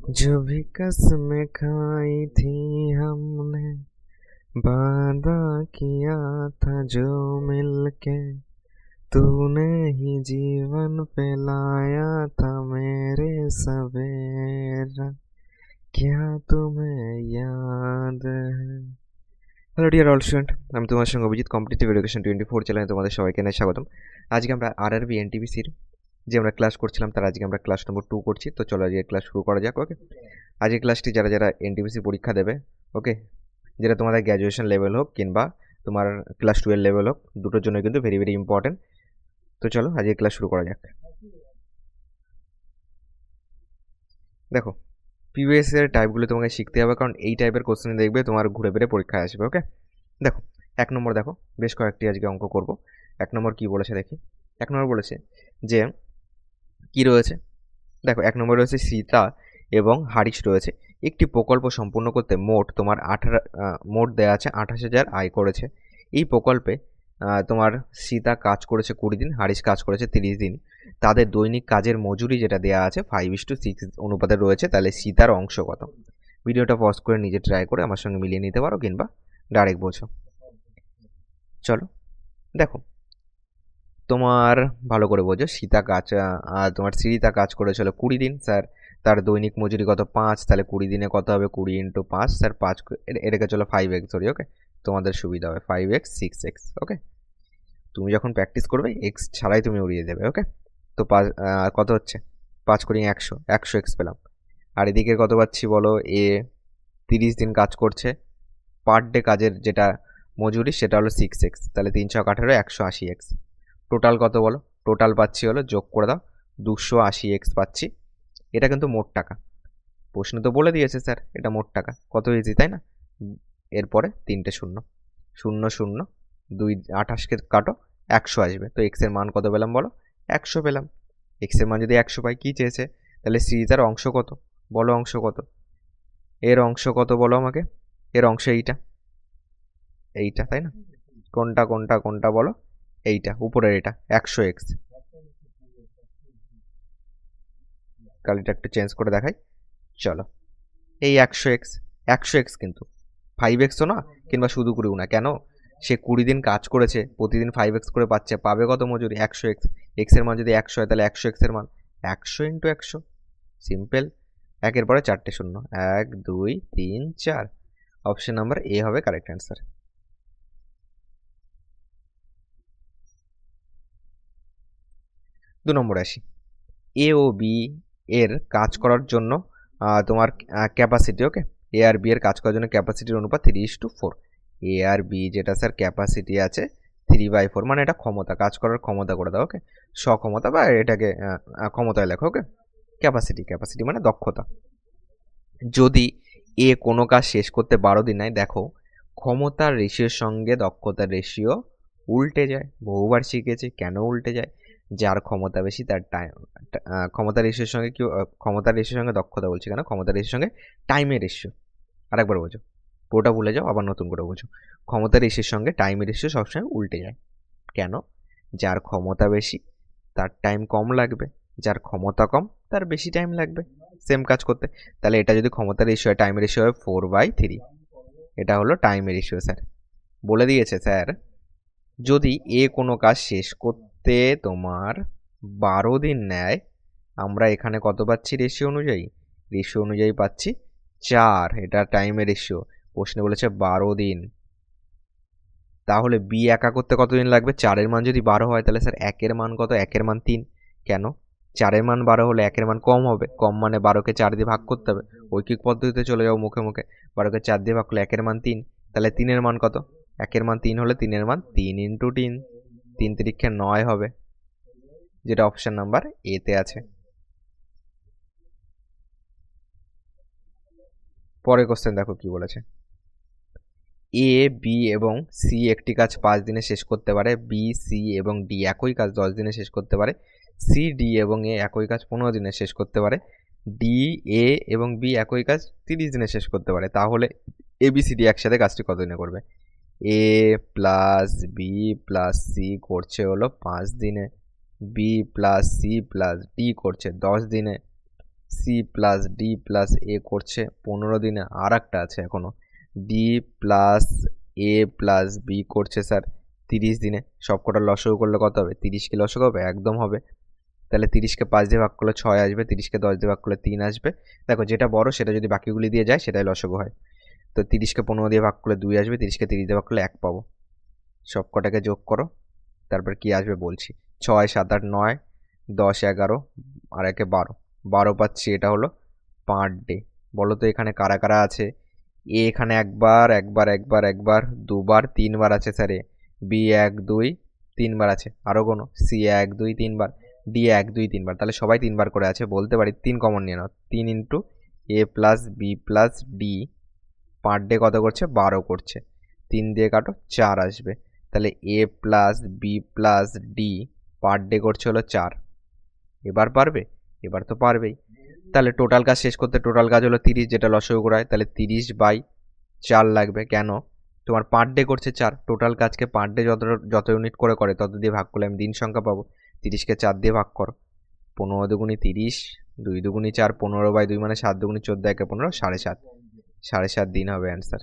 जो भी कसमें खाई थी हमने, वादा किया था जो मिलके, तूने ही जीवन पे लाया था मेरे सवेरा, क्या तुम्हें याद है? হ্যালো ডিয়ার অল স্টুডেন্ট, আমি তোমার সঙ্গে অভিজিৎ, কম্পিটিটিভ এডুকেশন 24 চ্যানেলে তোমাদের সবাইকে জানাই স্বাগতম। আজকে আমরা আরআরবি এনটিপিসির যে আমরা ক্লাস করছিলাম তার আজকে আমরা ক্লাস নম্বর 2 করছি। তো চলো আজকে ক্লাস শুরু করা যাক। ওকে, আজকে ক্লাসটি যারা যারা এনটিপিসি পরীক্ষা দেবে, ওকে, যেটা তোমাদের গ্র্যাজুয়েশন লেভেল হোক কিংবা তোমার ক্লাস 12 লেভেল হোক, দুটোর জন্য কিন্তু ভেরি ভেরি ইম্পর্টেন্ট। তো চলো আজকে ক্লাস শুরু করা যাক। দেখো, প্রিভিয়াস ইয়ার টাইপগুলো তোমাকে শিখতে হবে, কারণ এই টাইপের কোশ্চেন দেখবে তোমার ঘুরে ফিরে পরীক্ষায় আসবে। ওকে, দেখো 1 নম্বর, দেখো বেশ কয়েকটি আজকে অঙ্ক করব। 1 নম্বর কি বলেছে দেখি। 1 নম্বর বলেছে যে কি রয়েছে, দেখো 1 নম্বর রয়েছে সীতা এবং হারিস রয়েছে। একটি প্রকল্প সম্পূর্ণ করতে মোট তোমার মোট দেওয়া আছে 28,000 আয় করেছে। এই প্রকল্পে তোমার সীতা কাজ করেছে 20 দিন, হারিস কাজ করেছে 30 দিন। তাদের দৈনিক কাজের মজুরি যেটা দেওয়া আছে 5:6 অনুপাতে রয়েছে, তাহলে সীতার অংশ কত? ভিডিওটা পজ করে নিজে ট্রাই করে আমার সঙ্গে মিলিয়ে নিতে পারো কিংবা ডাইরেক্ট বোঝো। চলো দেখো, তোমার ভালো করে বোঝো। সীতা কাজ তোমার সীতা কাজ করেছিল 20 দিন স্যার, তার দৈনিক মজুরি কত? 5, তাহলে 20 দিনে কত হবে? 20 × 5 স্যার 5, এটাকে চলো 5x ধরি। ওকে, তোমাদের সুবিধা হবে 5x 6x। ওকে, তুমি যখন প্র্যাকটিস করবে x ছাড়াই তুমি উড়িয়ে দেবে। ওকে, তো কত হচ্ছে? 5 × 100, 100x পেলাম। আর এদিকে কত পাচ্ছি বলো? এ 30 দিন কাজ করছে, পার ডে কাজের যেটা মজুরি সেটা হলো 6x, তাহলে 3 × 18, 180x। টোটাল কত বলো? টোটাল পাচ্ছি হলো, যোগ করে দাও, 280x পাচ্ছি। এটা কিন্তু মোট টাকা, প্রশ্ন তো বলে দিয়েছে স্যার এটা মোট টাকা। কত ইজি তাই না? এরপরে 3টে শূন্য, 0 0 2 28কে কাটো, 100 আসবে। তো x এর মান কত পেলাম বলো? 100 পেলাম। x এর মান যদি 100 পাই, কি চেয়েছে? তাহলে সিরিজের অংশ কত বলো? অংশ কত? এর অংশ কত বলো আমাকে? এর অংশ এইটা, এইটা তাই না? কোনটা কোনটা কোনটা বলো? এইটা উপরের, এটা 100x। কালিটা একটু চেঞ্জ করে দেখাই, চলো। এই 100x, 100x কিন্তু 5x তো না, কিংবা শুধু 20 না, কেন? সে 20 দিন কাজ করেছে, প্রতিদিন 5x করে পাচ্ছে, পাবে কত মজুরি? 100x। x এর মান যদি 100 হয়, তাহলে 100x এর মান 100 × 100। সিম্পল। একের পরে 4টে শূন্য, 1 2 3 4। অপশন নাম্বার এ হবে কারেক্ট অ্যান্সার। 2 নম্বরে আসি। এ ও বি এর কাজ করার জন্য তোমার ক্যাপাসিটি, ওকে, এ আর বি এর কাজ করার জন্য ক্যাপাসিটির অনুপাত 3:4। এ আর বি যেটা স্যার ক্যাপাসিটি আছে 3/4, মানে এটা ক্ষমতা, কাজ করার ক্ষমতা করে দাও। ওকে, সক্ষমতা বা এটাকে ক্ষমতায় লেখো। ওকে, ক্যাপাসিটি, ক্যাপাসিটি মানে দক্ষতা। যদি এ কোনো কাজ শেষ করতে 12 দিন নেয়, দেখো ক্ষমতার রেশিওর সঙ্গে দক্ষতার রেশিও উল্টে যায়। বহুবার শিখেছি কেন উল্টে যায়। যার ক্ষমতা বেশি তার টাইম, ক্ষমতার রেশিওর সঙ্গে কি, ক্ষমতার রেশিওর সঙ্গে দক্ষতা বলছি কেন, ক্ষমতার রেশিওর সঙ্গে টাইমের রেশিও। আরেকবার বোঝো, পুরোটা ভুলে যাও, আবার নতুন করে বোঝো। ক্ষমতার রেশিওর সঙ্গে টাইমের রেশিও সবসময় উল্টে যায়। কেন? যার ক্ষমতা বেশি তার টাইম কম লাগবে, যার ক্ষমতা কম তার বেশি টাইম লাগবে সেম কাজ করতে। তাহলে এটা যদি ক্ষমতার রেশিও হয়, টাইমের রেশিও হয় 4/3। এটা হলো টাইমের রেশিও স্যার, বলে দিয়েছে স্যার। যদি এ কোনো কাজ শেষ করতে তোমার 12 দিন নেয়, আমরা এখানে কত পাচ্ছি রেশিও অনুযায়ী? রেশিও অনুযায়ী পাচ্ছি 4, এটা টাইমের রেশিও। প্রশ্নে বলেছে 12 দিন, তাহলে বি একা করতে কতদিন লাগবে? 4-এর মান যদি 12 হয়, তাহলে স্যার 1-এর মান কত? 1-এর মান 3। কেন? 4-এর মান 12 হলে 1-এর মান কম হবে, কম মানে 12কে 4 দিয়ে ভাগ করতে হবে। ঐকিক পদ্ধতিতে চলে যাও মুখে মুখে, 12কে 4 দিয়ে ভাগ করলে 1-এর মান 3, তাহলে 3-এর মান কত? 1-এর মান 3 হলে 3-এর মান 3 × 3, 3 3 9 হবে, যেটা অপশন নাম্বার এতে আছে। পরের কোশ্চেন দেখো কি বলেছে। এ বি এবং সি একটি কাজ 5 দিনে শেষ করতে পারে, বি সি এবং ডি একই কাজ 10 দিনে শেষ করতে পারে, সি ডি এবং এ একই কাজ 15 দিনে শেষ করতে পারে, ডি এ এবং বি একই কাজ 30 দিনে শেষ করতে পারে, তাহলে এ বি সি ডি একসাথে কাজটি কত দিনে করবে? A plus B plus C করছে হলো 5 দিনে, B plus C plus D করছে 10 দিনে, C plus D plus A করছে 15 দিনে, আর একটা আছে এখনও D plus A plus B করছে স্যার 30 দিনে। সবকটা লসগু করলে কত হবে? 30 কি লসগু হবে? একদম হবে। তাহলে 30কে 5 দিয়ে ভাগ করলে 6 আসবে, 30কে 10 দিয়ে ভাগ করলে 3 আসবে। দেখো যেটা বড় সেটা যদি বাকিগুলি দিয়ে যায় সেটাই লসগু হয়। তো 30কে 15 দিয়ে ভাগ করলে 2 আসবে, 30কে 30 দিয়ে ভাগ করলে 1 পাবো। সব কটাকে যোগ করো, তারপর কি আসবে বলছি। 6 7 8 9 10 11 আর 1 12, 12 পাচ্ছি। এটা হলো পার ডে। বলো তো এখানে কারা কারা আছে? এ এখানে একবার একবার একবার একবার দুবার 3বার আছে স্যার। বি 1 2 3বার আছে। আরও কোনো সি 1 2 3বার, ডি 1 2 3বার। তাহলে সবাই 3বার করে আছে। বলতে পারি 3 কমন নিয়ে নাও। 3 into A plus B plus D per D কত করছে? 12 করছে। 3 দিয়ে কাটো 4 আসবে। তাহলে A plus B plus D per D করছে হলো 4। এবার পারবে? এবার তো পারবেই। তাহলে টোটাল কাজ শেষ করতে টোটাল কাজ হলো 30, যেটা লসগু করায়। তাহলে 30/4 লাগবে। কেন? তোমার পার ডে করছে 4, টোটাল কাজকে পার ডে যত ইউনিট করে তত দিয়ে ভাগ করলে আমি দিন সংখ্যা পাবো। 30কে 4 দিয়ে ভাগ করো, 15 দুগুণি 30, 2 দুগুণি 4, 15/2 মানে 7 দুগুণি 14, 1 15, 7.5, 7.5 দিন হবে অ্যান্সার।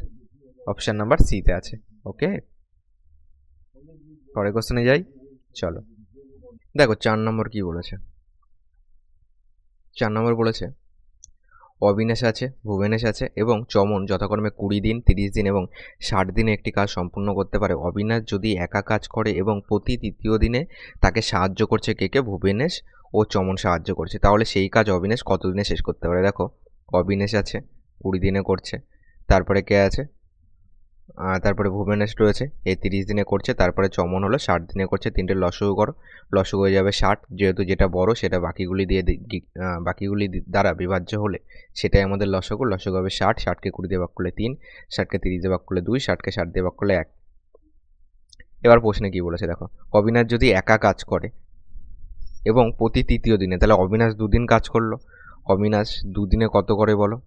অপশান নাম্বার সিতে আছে। ওকে, পরের কোশ্চেনে যাই। চলো দেখো 4 নম্বর কি বলেছে। 4 নম্বর বলেছে অবিনাশ আছে, ভুবনেশ আছে এবং চমন যথাক্রমে 20 দিন, 30 দিন এবং 60 দিনে একটি কাজ সম্পূর্ণ করতে পারে। অবিনাশ যদি একা কাজ করে এবং প্রতি তৃতীয় দিনে তাকে সাহায্য করছে কে কে? ভুবনেশ ও চমন সাহায্য করছে, তাহলে সেই কাজ অবিনাশ কত দিনে শেষ করতে পারে? দেখো অবিনাশ আছে 20 দিনে করছে, তারপরে কে আছে? তারপরে ভুবনেশ রয়েছে, এ 30 দিনে করছে, তারপরে চমন হলো 60 দিনে করছে। 3টে লসগু করো, লসগু হয়ে যাবে 60। যেহেতু যেটা বড় সেটা বাকিগুলি দ্বারা বিভাজ্য হলে সেটাই আমাদের লসগু। লসগু হবে 60, 60কে 20 দিয়ে ভাগ করলে 3, 60কে 30 দিয়ে ভাগ করলে 2, 60কে 60 দিয়ে ভাগ করলে 1। এবার প্রশ্নে কি বলেছে দেখো, অবিনাশ যদি একা কাজ করে এবং প্রতি তৃতীয় দিনে, তাহলে অবিনাশ 2 দিন কাজ করলো। অবিনাশ 2 দিনে কত করে বলো?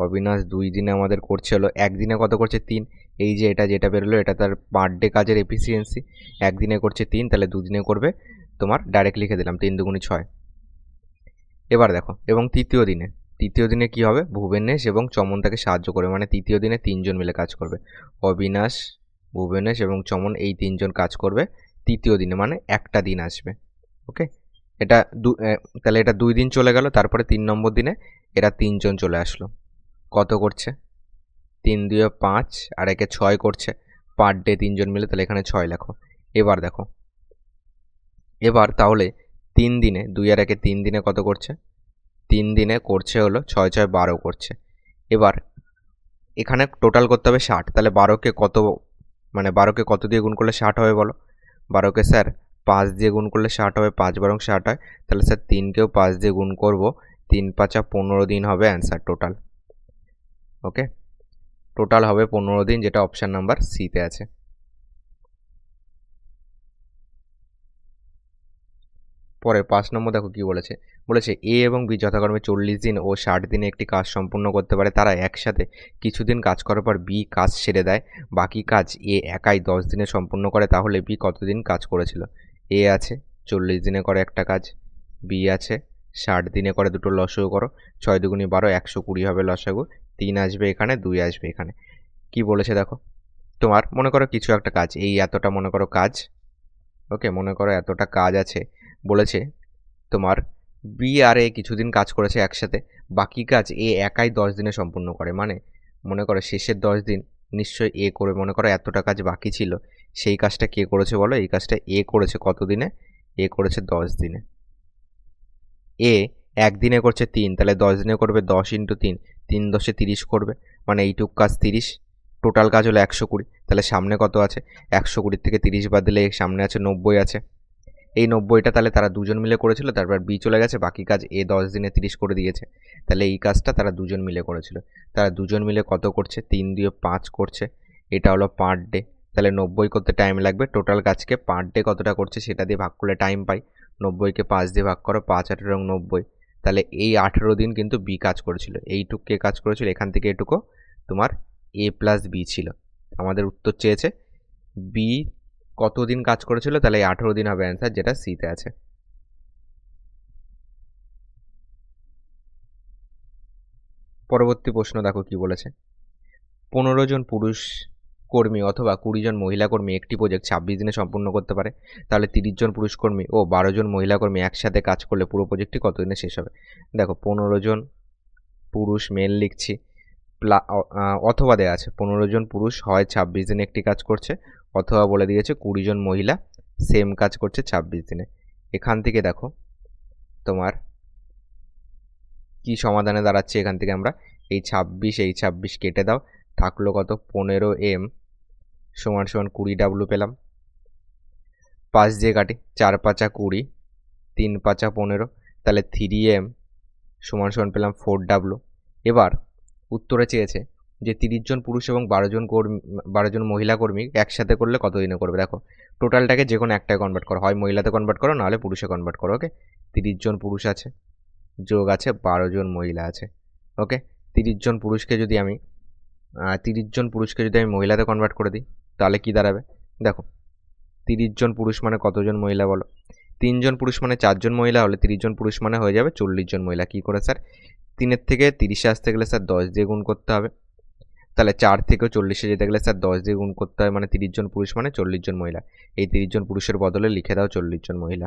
অবিনাশ 2 দিনে আমাদের করছে হলো, একদিনে কত করছে? 3। এই যে যেটা বেরোলো এটা তার পার ডে কাজের এফিসিয়েন্সি। একদিনে করছে 3, তাহলে 2 দিনে করবে তোমার, ডাইরেক্ট লিখে দিলাম 3 দুগুণি 6। এবার দেখো এবং তৃতীয় দিনে কি হবে? ভুবনেশ এবং চমন তাকে সাহায্য করবে, মানে তৃতীয় দিনে 3 জন মিলে কাজ করবে। অবিনাশ, ভুবনেশ এবং চমন এই 3 জন কাজ করবে তৃতীয় দিনে, মানে একটা দিন আসবে। ওকে, এটা তাহলে এটা 2 দিন চলে গেল। তারপরে 3 নম্বর দিনে এরা 3 জন চলে আসলো। কত করছে? 3 2 5 আর 1 6 করছে পার ডে 3 জন মিলে, তাহলে এখানে 6 লেখো। এবার দেখো, এবার তাহলে 3 দিনে 2 আর 1 3 দিনে কত করছে? 3 দিনে করছে হলো 6 6 12 করছে। এবার এখানে টোটাল করতে হবে 60, তাহলে 12কে কত, মানে 12কে কত দিয়ে গুণ করলে 60 হবে বলো? 12কে স্যার 5 দিয়ে গুণ করলে 60 হবে, 5 বারং 60 হয়। তাহলে স্যার 3কেও 5 দিয়ে গুণ করব, 3 5 15 দিন হবে অ্যান্সার টোটাল। ওকে, টোটাল হবে 15 দিন, যেটা অপশান নাম্বার সিতে আছে। পরে 5 নম্বর দেখো কি বলেছে। বলেছে এ এবং বি যথাক্রমে 40 দিন ও 60 দিনে একটি কাজ সম্পূর্ণ করতে পারে। তারা একসাথে কিছুদিন কাজ করার পর বি কাজ ছেড়ে দেয়, বাকি কাজ এ একাই 10 দিনে সম্পূর্ণ করে। তাহলে বি কতদিন কাজ করেছিল? এ আছে 40 দিনে করে একটা কাজ, বি আছে 60 দিনে করে, দুটো লসাগু করো, 6 দুগুণি 12, 120 হবে লসাগু। 3 আসবে এখানে, 2 আসবে এখানে। কি বলেছে দেখো, তোমার মনে করো কিছু একটা কাজ, এই এতটা মনে করো কাজ। ওকে, মনে করো এতটা কাজ আছে। বলেছে তোমার বি আর এ কিছুদিন কাজ করেছে একসাথে, বাকি কাজ এ একাই 10 দিনে সম্পূর্ণ করে। মানে মনে করো শেষের 10 দিন নিশ্চয়ই এ করে, মনে করো এতটা কাজ বাকি ছিল, সেই কাজটা কে করেছে বলো? এই কাজটা এ করেছে কত দিনে? এ করেছে 10 দিনে। এ একদিনে করছে 3, তাহলে 10 দিনে করবে 10 ইন্টু 3, 3 10 30 করবে, মানে এইটুক কাজ 30। টোটাল কাজ হলো 120, তাহলে সামনে কত আছে? 120 থেকে 30 বাদ দিলে সামনে আছে 90 আছে। এই 90টা তাহলে তারা দুজন মিলে করেছিল, তারপর বি চলে গেছে, বাকি কাজ এ 10 দিনে 30 করে দিয়েছে। তাহলে এই কাজটা তারা দুজন মিলে করেছিল। তারা দুজন মিলে কত করছে? 3 দিয়ে 5 করছে, এটা হলো পার ডে। তাহলে 90 করতে টাইম লাগবে, টোটাল কাজকে পার ডে কতটা করছে সেটা দিয়ে ভাগ করলে টাইম পাই। 90কে 5 দিয়ে ভাগ করো, 5 18 90। তাহলে এই 18 দিন কিন্তু বি কাজ করেছিল। এইটুক কে কাজ করেছিল? এখান থেকে এটুকু তোমার এ প্লাস বি ছিল। আমাদের উত্তর চেয়েছে বি কতদিন কাজ করেছিল, তাহলে এই 18 দিন হবে অ্যান্সার, যেটা সিতে আছে। পরবর্তী প্রশ্ন দেখো কি বলেছে। 15 জন পুরুষ কর্মী অথবা 20 জন মহিলা কর্মী একটি প্রজেক্ট 26 দিনে সম্পূর্ণ করতে পারে, তাহলে 30 জন পুরুষ কর্মী ও 12 জন মহিলা কর্মী একসাথে কাজ করলে পুরো প্রজেক্টটি কত দিনে শেষ হবে? দেখো 15 জন পুরুষ মেল লিখছি, অথবা দেওয়া আছে 15 জন পুরুষ হয় 26 দিনে একটি কাজ করছে, অথবা বলে দিয়েছে 20 জন মহিলা সেম কাজ করছে 26 দিনে। এখান থেকে দেখো তোমার কি সমাধানে দাঁড়াচ্ছে, এখান থেকে আমরা এই 26 কেটে দাও, থাকলো কত 15m সমান সমান 20W পেলাম। 5 দিয়ে কাটি, 4 5 20, 3 5 15, তাহলে 3m সমান সমান পেলাম 4W। এবার উত্তরে চেয়েছে যে 30 জন পুরুষ এবং 12 জন মহিলা কর্মী একসাথে করলে কত দিনে করবে। দেখো টোটালটাকে যে কোনো একটায় কনভার্ট করো, হয় মহিলাতে কনভার্ট করো নাহলে পুরুষে কনভার্ট করো। ওকে, 30 জন পুরুষ আছে যোগ আছে 12 জন মহিলা আছে। ওকে, 30 জন পুরুষকে যদি আমি মহিলাতে কনভার্ট করে দিই তাহলে কি দাঁড়াবে। দেখো 30 জন পুরুষ মানে কতজন মহিলা বলো? 3 জন পুরুষ মানে 4 জন মহিলা হলে 30 জন পুরুষ মানে হয়ে যাবে 40 জন মহিলা। কি করে স্যার? 3 থেকে 30-এ আসতে গেলে স্যার 10 দিয়ে গুণ করতে হবে, তাহলে 4 থেকেও 40-এ যেতে গেলে স্যার 10 দিয়ে গুণ করতে হয়, মানে 30 জন পুরুষ মানে 40 জন মহিলা। এই 30 জন পুরুষের বদলে লিখে দাও 40 জন মহিলা।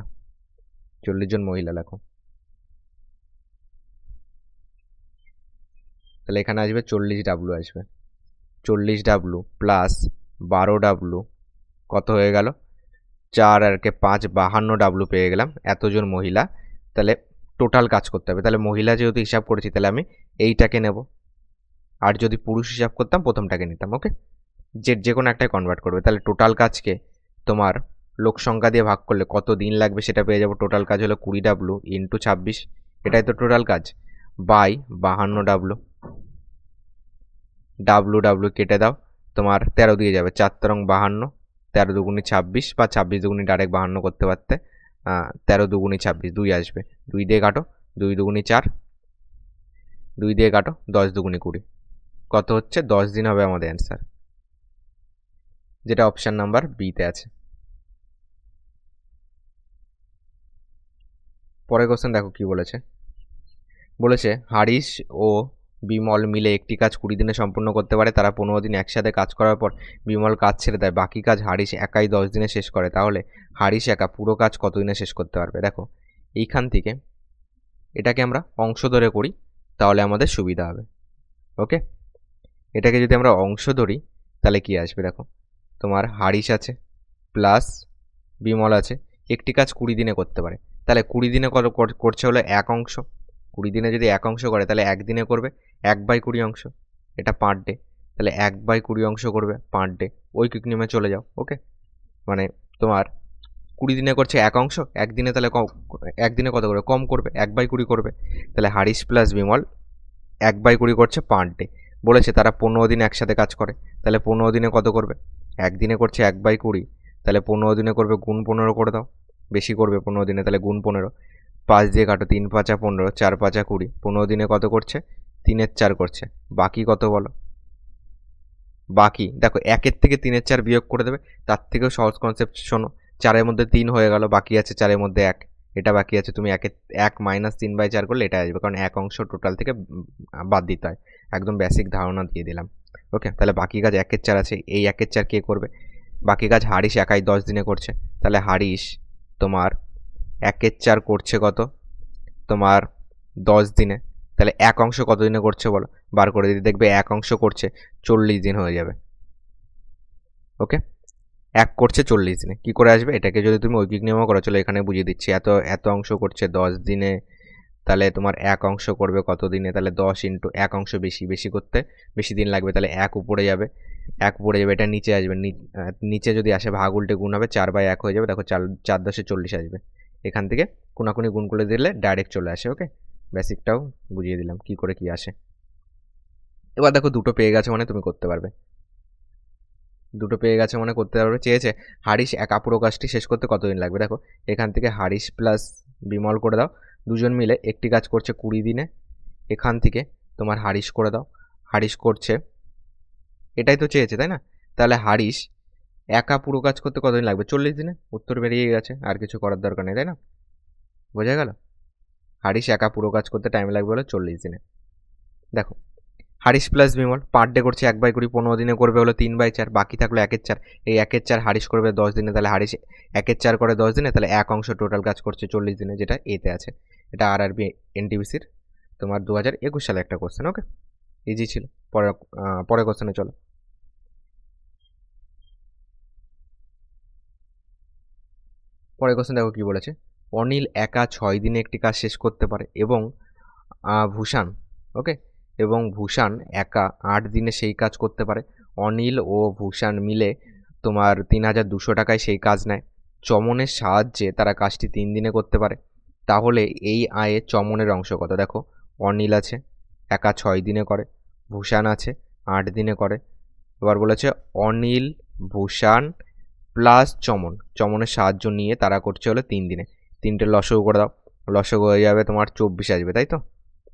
40 জন মহিলা লেখো, তাহলে এখানে আসবে 40W আসবে। 40W প্লাস 12W কত হয়ে গেল? 4 আর 5 52W পেয়ে গেলাম, এতজন মহিলা। তাহলে টোটাল কাজ করতে হবে, তাহলে মহিলা যেহেতু হিসাব করেছি তাহলে আমি এইটাকে নেব, আর যদি পুরুষ হিসাব করতাম প্রথমটাকে নিতাম। ওকে, যে কোনো একটাই কনভার্ট করবে। তাহলে টোটাল কাজকে তোমার লোক সংখ্যা দিয়ে ভাগ করলে কত দিন লাগবে সেটা পেয়ে যাবো। টোটাল কাজ হলো 20W ইন্টু 26, এটাই তো টোটাল কাজ, বাই 52W। W কেটে দাও, তোমার 13 দিয়ে যাবে, 4 13 52, 13 দুগুণি 26 বা 26 দুগুণি ডাইরেক্ট 52 করতে পারতে, 13 দুগুণি 26, 2 আসবে, 2 দিয়ে কাটো, 2 দুগুণি 4, 2 দিয়ে কাটো, 10 দুগুণি 20, কত হচ্ছে? 10 দিন হবে আমাদের অ্যান্সার, যেটা অপশান নাম্বার বিতে আছে। পরের কোশ্চেন দেখো কি বলেছে। বলেছে হারিশ ও বিমল মিলে একটি কাজ 20 দিনে সম্পূর্ণ করতে পারে, তারা 15 দিন একসাথে কাজ করার পর বিমল কাজ ছেড়ে দেয়, বাকি কাজ হারিশ একাই 10 দিনে শেষ করে, তাহলে হারিশ একা পুরো কাজ কত দিনে শেষ করতে পারবে? দেখো এইখান থেকে এটাকে আমরা অংশ ধরে করি তাহলে আমাদের সুবিধা হবে। ওকে, এটাকে যদি আমরা অংশ ধরি তাহলে কি আসবে? দেখো তোমার হারিশ আছে প্লাস বিমল আছে, একটি কাজ 20 দিনে করতে পারে, তাহলে 20 দিনে কত করছে হলো 1 অংশ। 20 দিনে যদি 1 অংশ করে তাহলে 1 দিনে করবে 1/20 অংশ, এটা পার ডে, তাহলে 1/20 অংশ করবে পার ডে। ঐকিক নিয়মে চলে যাও। ওকে, মানে তোমার 20 দিনে করছে 1 অংশ, একদিনে তাহলে একদিনে কত করবে? কম করবে, 1/20 করবে। তাহলে হারিশ প্লাস বিমল 1/20 করছে পার ডে। বলেছে তারা 15 দিন একসাথে কাজ করে, তাহলে 15 দিনে কত করবে? একদিনে করছে 1/20, তাহলে 15 দিনে করবে গুণ 15 করে দাও, বেশি করবে 15 দিনে, তাহলে গুণ 15, 5 দিয়ে কাটো, 3 5 15, 4 5 20, 15 দিনে কত করছে? 3 4 করছে, বাকি কত বলো? বাকি দেখো 1 থেকে 3 4 বিয়োগ করে দেবে, তার থেকেও সহজ কনসেপ্ট শোনো, 4 মধ্যে 3 হয়ে গেল, বাকি আছে 4 মধ্যে 1, এটা বাকি আছে, তুমি 1 মাইনাস 3/4 করলে এটা আসবে, কারণ 1 অংশ টোটাল থেকে বাদ দিতে হয়, একদম বেসিক ধারণা দিয়ে দিলাম। ওকে, তাহলে বাকি কাজ 1 4 আছে, এই 1 4 কে করবে? বাকি কাজ হারিশ একাই 10 দিনে করছে, তাহলে হারিশ তোমার 1 4 করছে কত? তোমার 10 দিনে, তাহলে 1 অংশ কত দিনে করছে বলো? বার করে দিতে দেখবে 1 অংশ করছে 40 দিন হয়ে যাবে। ওকে, 1 করছে 40 দিনে, কি করে আসবে? এটাকে যদি তুমি ঐকিক নিয়মও করো, চলো এখানে বুঝিয়ে দিচ্ছি। এত অংশ করছে 10 দিনে, তাহলে তোমার 1 অংশ করবে কত দিনে? তাহলে 10 ইন্টু 1 অংশ, বেশি করতে বেশি দিন লাগবে, তাহলে 1 উপরে যাবে, 1 উপরে যাবে, এটা নিচে আসবে, নিচে যদি আসে ভাগ উল্টে গুণ হবে, 4/1 হয়ে যাবে। দেখো 4 10 40 আসবে, এখান থেকে কোনাকুনি গুণ করে দিলে ডাইরেক্ট চলে আসে। ওকে, বেসিকটাও বুঝিয়ে দিলাম কি করে কি আসে। এবার দেখো দুটো পেয়ে গেছে মানে তুমি করতে পারবে, দুটো পেয়ে গেছে মানে করতে পারবে। চেয়েছে হারিশ একা পুরো কাজটি শেষ করতে কতদিন লাগবে। দেখো এখান থেকে হারিশ প্লাস বিমল করে দাও, দুজন মিলে একটি কাজ করছে 20 দিনে, এখান থেকে তোমার হারিশ করে দাও, হারিশ করছে, এটাই তো চেয়েছে তাই না? তাহলে হারিশ একা পুরো কাজ করতে কতদিন লাগবে? 40 দিনে, উত্তর বেরিয়ে গেছে, আর কিছু করার দরকার নেই, তাই না? বোঝা গেল? হারিশ একা পুরো কাজ করতে টাইম লাগবে হলো 40 দিনে। দেখো হারিশ প্লাস বিমল পার ডে করছে 1/20, 15 দিনে করবে হলো 3/4, বাকি থাকলো 1/4। এই 1/4 হারিশ করবে 10 দিনে, তাহলে হারিশ 1/4 করে 10 দিনে, তাহলে এক অংশ টোটাল কাজ করছে 40 দিনে, যেটা এতে আছে। এটা RRB NTPCর তোমার 2021 সালে একটা কোশ্চেন। ওকে, ইজি ছিল। পরে কোশ্চেনে চলো। পরের কোশ্চেন দেখো কি বলেছে। অনিল একা 6 দিনে একটি কাজ শেষ করতে পারে এবং ভূষাণ, ওকে, এবং ভূষাণ একা 8 দিনে সেই কাজ করতে পারে। অনিল ও ভূষাণ মিলে তোমার 3200 টাকায় সেই কাজ নেয়। চমনের সাহায্যে তারা কাজটি 3 দিনে করতে পারে। তাহলে এই আয়ে চমনের অংশ কত? দেখো, অনিল আছে একা 6 দিনে করে, ভূষাণ আছে 8 দিনে করে। এবার বলেছে অনিল, ভূষাণ প্লাস চমনের সাহায্য নিয়ে তারা করছে হলো 3 দিনে। 3টে লসগু করে দাও, লসগু হয়ে যাবে তোমার 24 আসবে, তাই তো?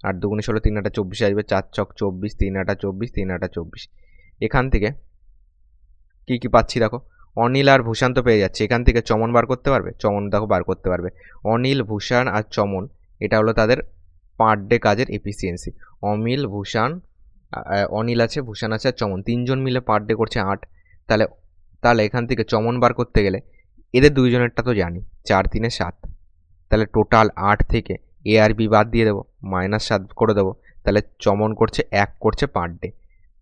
8 দুগুণে 16, 3 8 24 আসবে, 4 ছক 24, 3 8 24, 3 8 24। এখান থেকে কি কি পাচ্ছি দেখো, অনিল আর ভূষাণ তো পেয়ে যাচ্ছে, এখান থেকে চমন বার করতে পারবে, চমন দেখো বার করতে পারবে। অনিল, ভূষাণ আর চমন, এটা হলো তাদের পার ডে কাজের এফিসিয়েন্সি। অনিল আছে, ভূষাণ আছে আর চমন, 3জন মিলে পার ডে করছে 8। তাহলে তাহলে এখান থেকে চমন বার করতে গেলে এদের দুইজনেরটা তো জানি, 4 3 7, তাহলে টোটাল 8 থেকে এ আর বি বাদ দিয়ে দেবো, -7 করে দেবো, তাহলে চমন করছে 1 করছে পার ডে।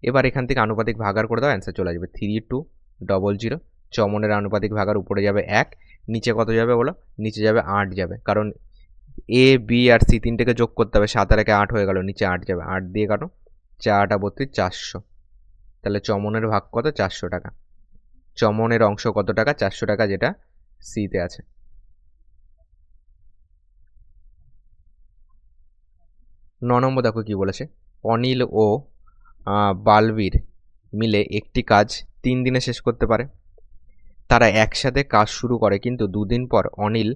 এবার এখান থেকে আনুপাতিক ভাগার করে দাও, অ্যান্সার চলে আসবে 3200। চমনের আনুপাতিক ভাগার উপরে যাবে 1, নিচে কত যাবে বলো? নিচে যাবে 8 যাবে, কারণ এ বি আর সি তিনটেকে যোগ করতে হবে, 7 আর 1 8 হয়ে গেল, নিচে 8 যাবে, 8 দিয়ে কাটো, 4 8 32, 400। তাহলে চমনের ভাগ কত? 400 টাকা। চমনের অংশ কত টাকা? 400 টাকা, যেটা সিতে আছে। নম্বর দেখো কি বলেছে। অনিল ও বালবীর মিলে একটি কাজ 3 দিনে শেষ করতে পারে। তারা একসাথে কাজ শুরু করে, কিন্তু 2 দিন পর অনিল